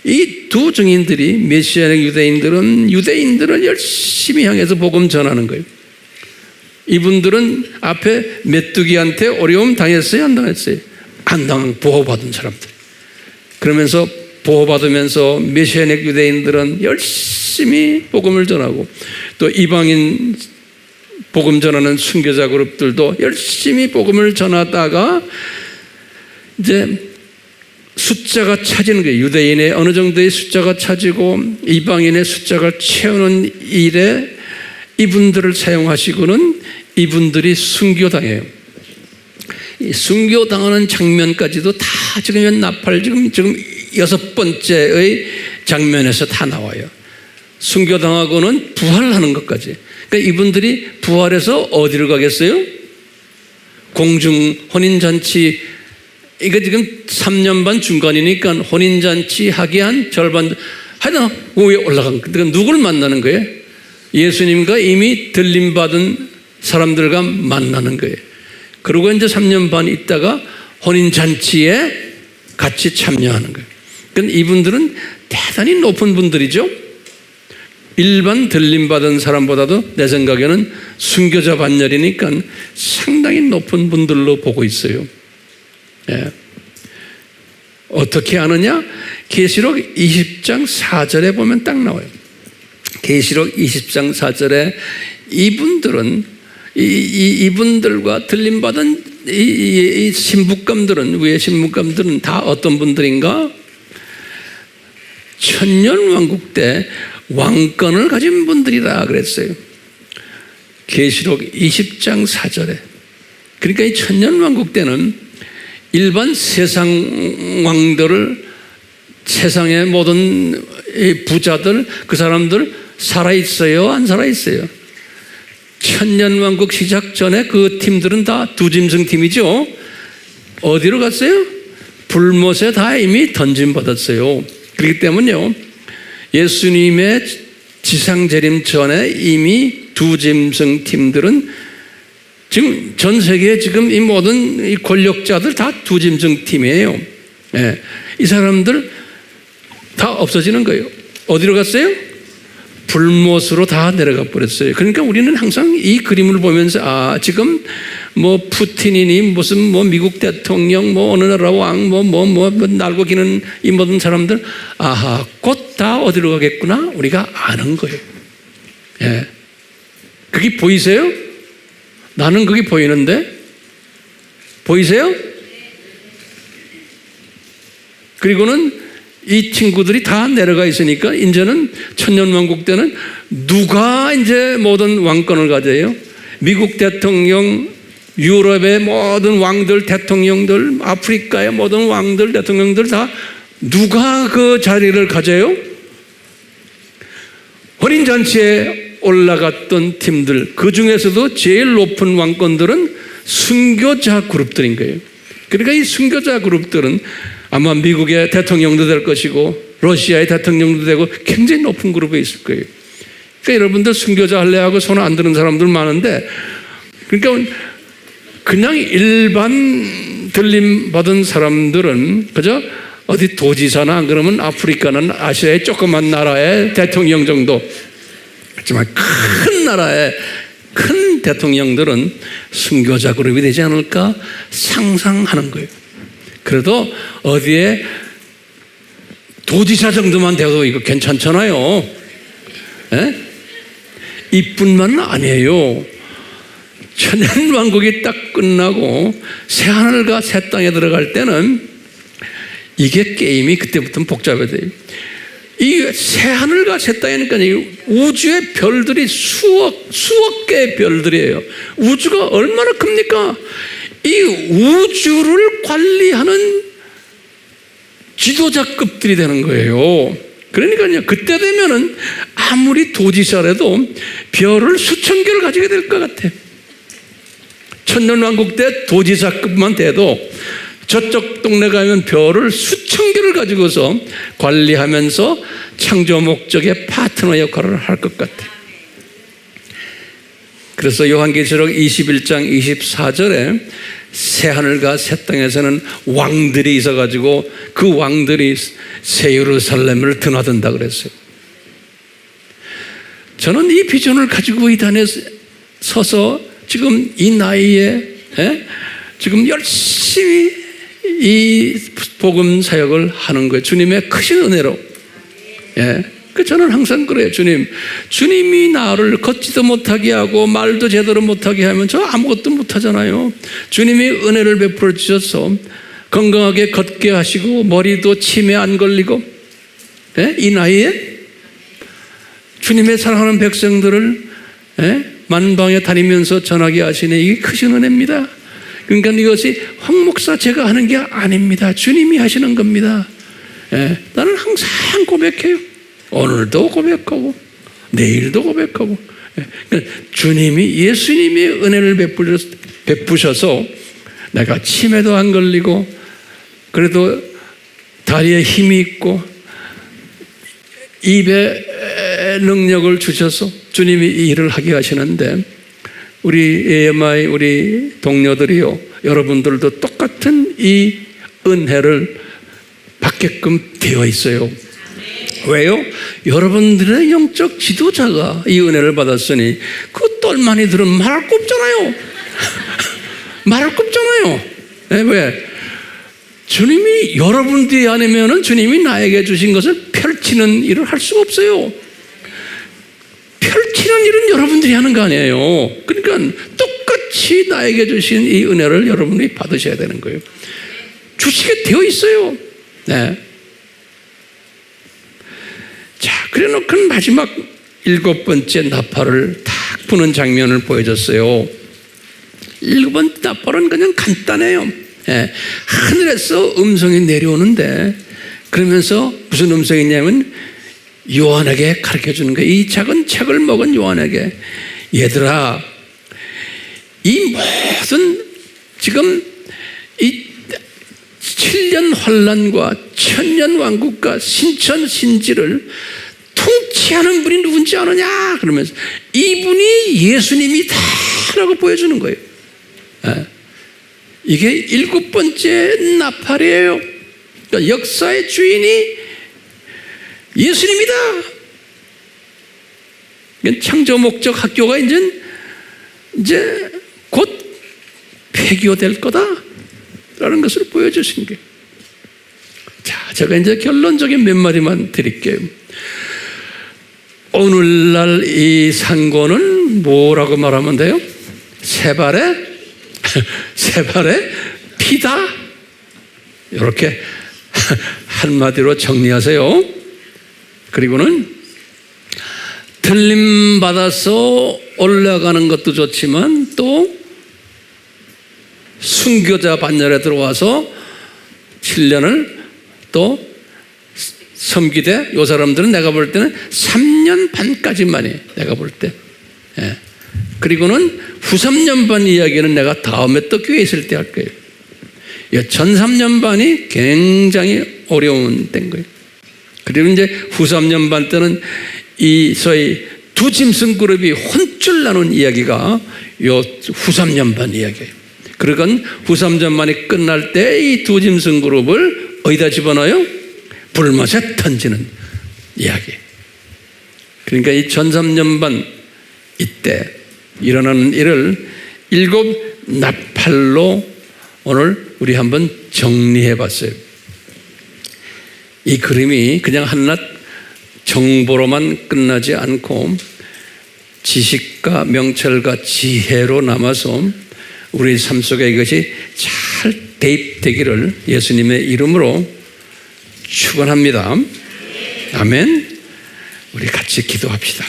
Speaker 1: 이 두 증인들이 메시아닉 유대인들은 열심히 향해서 복음 전하는 거예요. 이분들은 앞에 메뚜기한테 어려움 당했어요? 안 당했어요? 안 당한 보호받은 사람들. 그러면서 보호받으면서 메시아닉 유대인들은 열심히 복음을 전하고 또 이방인 복음 전하는 순교자 그룹들도 열심히 복음을 전하다가 이제 숫자가 차지는 거예요. 유대인의 어느 정도의 숫자가 차지고 이방인의 숫자가 채우는 일에 이분들을 사용하시고는 이분들이 순교당해요. 이 순교당하는 장면까지도 다 지금 나팔 지금 6번째의 장면에서 다 나와요. 순교당하고는 부활하는 것까지. 그러니까 이분들이 부활해서 어디로 가겠어요? 공중 혼인잔치. 이거 지금 3년 반 중간이니까 혼인잔치 하기 한 절반 하여튼 위에 올라간 거예요. 그러니까 누구를 만나는 거예요? 예수님과 이미 들림받은 사람들과 만나는 거예요. 그리고 이제 3년 반 있다가 혼인잔치에 같이 참여하는 거예요. 그러니까 이분들은 대단히 높은 분들이죠. 일반 들림받은 사람보다도 내 생각에는 순교자 반열이니까 상당히 높은 분들로 보고 있어요. 예. 어떻게 아느냐? 계시록 20장 4절에 보면 딱 나와요. 계시록 20장 4절에 이분들은 이분들과 들림받은 이 신부감들은 위에 신부감들은 다 어떤 분들인가? 천년왕국 때 왕권을 가진 분들이라 그랬어요. 계시록 20장 4절에. 그러니까 이 천년왕국 때는 일반 세상 왕들을 세상의 모든 부자들 그 사람들 살아있어요? 안 살아있어요? 천년왕국 시작 전에 그 팀들은 다 두짐승 팀이죠. 어디로 갔어요? 불못에 다 이미 던짐받았어요. 그렇기 때문에요 예수님의 지상재림 전에 이미 두짐승 팀들은 지금 전 세계에 지금 이 모든 이 권력자들 다 두짐승 팀이에요. 예. 이 사람들 다 없어지는 거예요. 어디로 갔어요? 불못으로 다 내려가 버렸어요. 그러니까 우리는 항상 이 그림을 보면서 지금 뭐 푸틴이니 무슨 뭐 미국 대통령 뭐 어느 나라 왕 뭐 날고 기는 이 모든 사람들 곧 다 어디로 가겠구나 우리가 아는 거예요. 예. 그게 보이세요? 나는 그게 보이는데 보이세요? 그리고는 이 친구들이 다 내려가 있으니까 이제는 천년왕국 때는 누가 이제 모든 왕권을 가져요? 미국 대통령, 유럽의 모든 왕들, 대통령들, 아프리카의 모든 왕들, 대통령들 다 누가 그 자리를 가져요? 혼인잔치에 올라갔던 팀들, 그 중에서도 제일 높은 왕권들은 순교자 그룹들인 거예요. 그러니까 이 순교자 그룹들은 아마 미국의 대통령도 될 것이고 러시아의 대통령도 되고 굉장히 높은 그룹에 있을 거예요. 그러니까 여러분들 순교자 할래 하고 손 안 드는 사람들 많은데 그러니까 그냥 일반 들림 받은 사람들은 그저 어디 도지사나 안 그러면 아프리카는 아시아의 조그만 나라의 대통령 정도, 하지만 큰 나라의 큰 대통령들은 순교자 그룹이 되지 않을까 상상하는 거예요. 그래도 어디에 도지사 정도만 돼도 이거 괜찮잖아요. 예? 이뿐만 아니에요. 천년왕국이 딱 끝나고 새하늘과 새 땅에 들어갈 때는 이게 게임이 그때부터는 복잡해져요. 이 새하늘과 새 땅이니까 우주의 별들이 수억 개의 별들이에요. 우주가 얼마나 큽니까? 이 우주를 관리하는 지도자급들이 되는 거예요. 그러니까요, 그때 되면은 아무리 도지사라도 별을 수천 개를 가지게 될 것 같아요. 천년왕국 때 도지사급만 돼도 저쪽 동네 가면 별을 수천 개를 가지고서 관리하면서 창조 목적의 파트너 역할을 할 것 같아요. 그래서 요한계시록 21장 24절에 새하늘과 새 땅에서는 왕들이 있어가지고 그 왕들이 새 예루살렘을 드나든다 그랬어요. 저는 이 비전을 가지고 이 단에 서서 지금 이 나이에 지금 열심히 이 복음 사역을 하는 거예요. 주님의 크신 은혜로. 저는 항상 그래요. 주님이 나를 걷지도 못하게 하고 말도 제대로 못하게 하면 저 아무것도 못하잖아요. 주님이 은혜를 베풀어 주셔서 건강하게 걷게 하시고 머리도 치매 안 걸리고 이 나이에 주님의 사랑하는 백성들을 만방에 다니면서 전하게 하시는 이게 크신 은혜입니다. 그러니까 이것이 황 목사 제가 하는 게 아닙니다. 주님이 하시는 겁니다. 나는 항상 고백해요. 오늘도 고백하고 내일도 고백하고 그러니까 예수님이 은혜를 베푸셔서 내가 치매도 안 걸리고 그래도 다리에 힘이 있고 입에 능력을 주셔서 주님이 이 일을 하게 하시는데 우리 AMI 우리 동료들이요, 여러분들도 똑같은 이 은혜를 받게끔 되어 있어요. 왜요? 여러분들의 영적 지도자가 이 은혜를 받았으니 그 똘마니들은 말할 거 없잖아요. 말할 거 없잖아요. 왜? 주님이 여러분들이 아니면은 주님이 나에게 주신 것을 펼치는 일을 할 수가 없어요. 펼치는 일은 여러분들이 하는 거 아니에요. 그러니까 똑같이 나에게 주신 이 은혜를 여러분들이 받으셔야 되는 거예요. 주시게 되어 있어요. 자, 그래 놓고 마지막 7번째 나팔을 탁 부는 장면을 보여줬어요. 7번째 나팔은 그냥 간단해요. 하늘에서 음성이 내려오는데 그러면서 무슨 음성이냐면 요한에게 가르쳐 주는 거예요. 이 작은 책을 먹은 요한에게 얘들아, 이 모든 지금 이 7년 환란과 천년 왕국과 신천 신지를 통치하는 분이 누군지 아느냐 그러면서 이분이 예수님이다라고 보여주는 거예요. 이게 7번째 나팔이에요. 그러니까 역사의 주인이 예수님이다. 창조 목적 학교가 이제 곧 폐교될 거다라는 것을 보여주신 거예요. 자, 제가 이제 결론적인 몇 마디만 드릴게요. 오늘날 이 상고는 뭐라고 말하면 돼요? 세 발의 피다. 이렇게 한마디로 정리하세요. 그리고는 틀림 받아서 올라가는 것도 좋지만 또 순교자 반열에 들어와서 7년을 또 섬기되 요 사람들은 내가 볼 때는 3년 반까지만이 내가 볼 때. 그리고는 후 3년 반 이야기는 내가 다음에 또 교회에 있을 때 할 거예요. 전 3년 반이 굉장히 어려운 때인 거예요. 그리고 이제 후 3년 반 때는 이 소위 두 짐승 그룹이 혼쭐 나는 이야기가 요 후 3년 반 이야기예요. 그러건 후 3년 반이 끝날 때 이 두 짐승 그룹을 어디다 집어넣어요? 불못에 던지는 이야기. 그러니까 이 전 3년 반 이때 일어나는 일을 7 나팔로 오늘 우리 한번 정리해 봤어요. 이 그림이 그냥 한낱 정보로만 끝나지 않고 지식과 명철과 지혜로 남아서 우리 삶 속에 이것이 잘 대입되기를 예수님의 이름으로 축원합니다. 아멘. 우리 같이 기도합시다.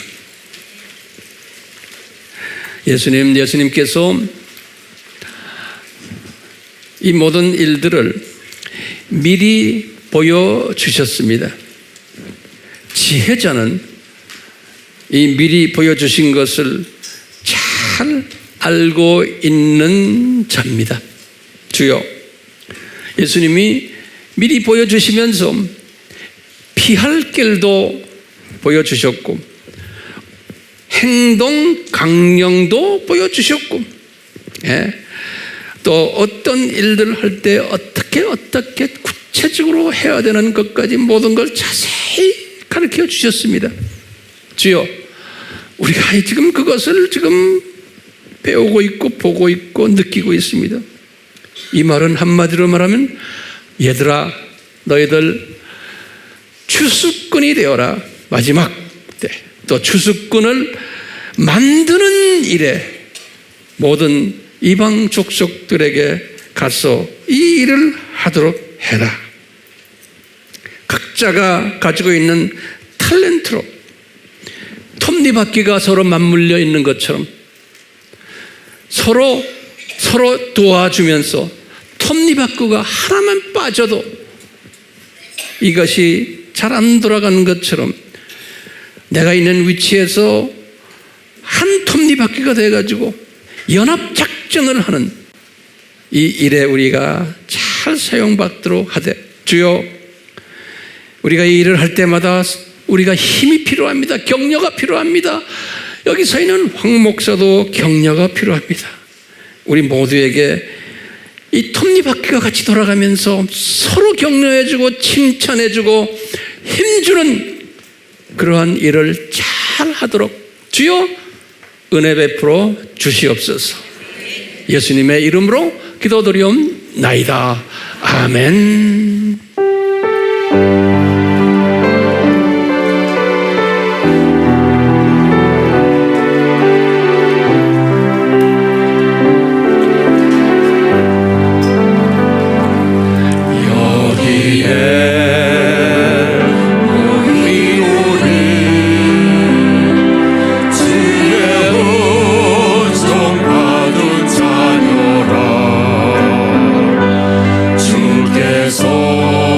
Speaker 1: 예수님께서 이 모든 일들을 미리 보여주셨습니다. 지혜자는 이 미리 보여주신 것을 잘 알고 있는 자입니다. 주여, 예수님이 미리 보여주시면서 피할 길도 보여주셨고 행동 강령도 보여주셨고, 또 어떤 일들을 할 때 어떻게 구체적으로 해야 되는 것까지 모든 걸 자세히 가르쳐 주셨습니다. 주여, 우리가 지금 그것을 지금 배우고 있고 보고 있고 느끼고 있습니다. 이 말은 한마디로 말하면, 얘들아, 너희들 추수꾼이 되어라. 마지막 때 또 추수꾼을 만드는 일에 모든 이방 족속들에게 가서 이 일을 하도록 해라. 각자가 가지고 있는 탤런트로 톱니바퀴가 서로 맞물려 있는 것처럼 서로 도와주면서 톱니바퀴가 하나만 빠져도 이것이 잘 안 돌아가는 것처럼 내가 있는 위치에서 한 톱니바퀴가 돼가지고 연합작전을 하는 이 일에 우리가 잘 사용받도록 하되, 주여, 우리가 이 일을 할 때마다 우리가 힘이 필요합니다. 격려가 필요합니다. 여기 서 있는 황 목사도 격려가 필요합니다. 우리 모두에게 이 톱니바퀴가 같이 돌아가면서 서로 격려해주고 칭찬해주고 힘주는 그러한 일을 잘 하도록 주여 은혜 베풀어 주시옵소서. 예수님의 이름으로 기도드리옵나이다. 아멘.
Speaker 4: 주께서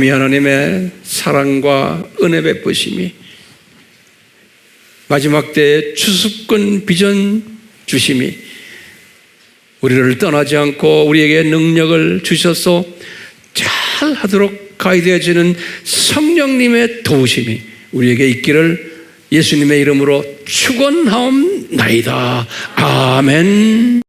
Speaker 1: 삼위 하나님의 사랑과 은혜 베푸심이, 마지막 때의 추수권 비전 주심이, 우리를 떠나지 않고 우리에게 능력을 주셔서 잘 하도록 가이드해주는 성령님의 도우심이 우리에게 있기를 예수님의 이름으로 축원하옵나이다. 아멘.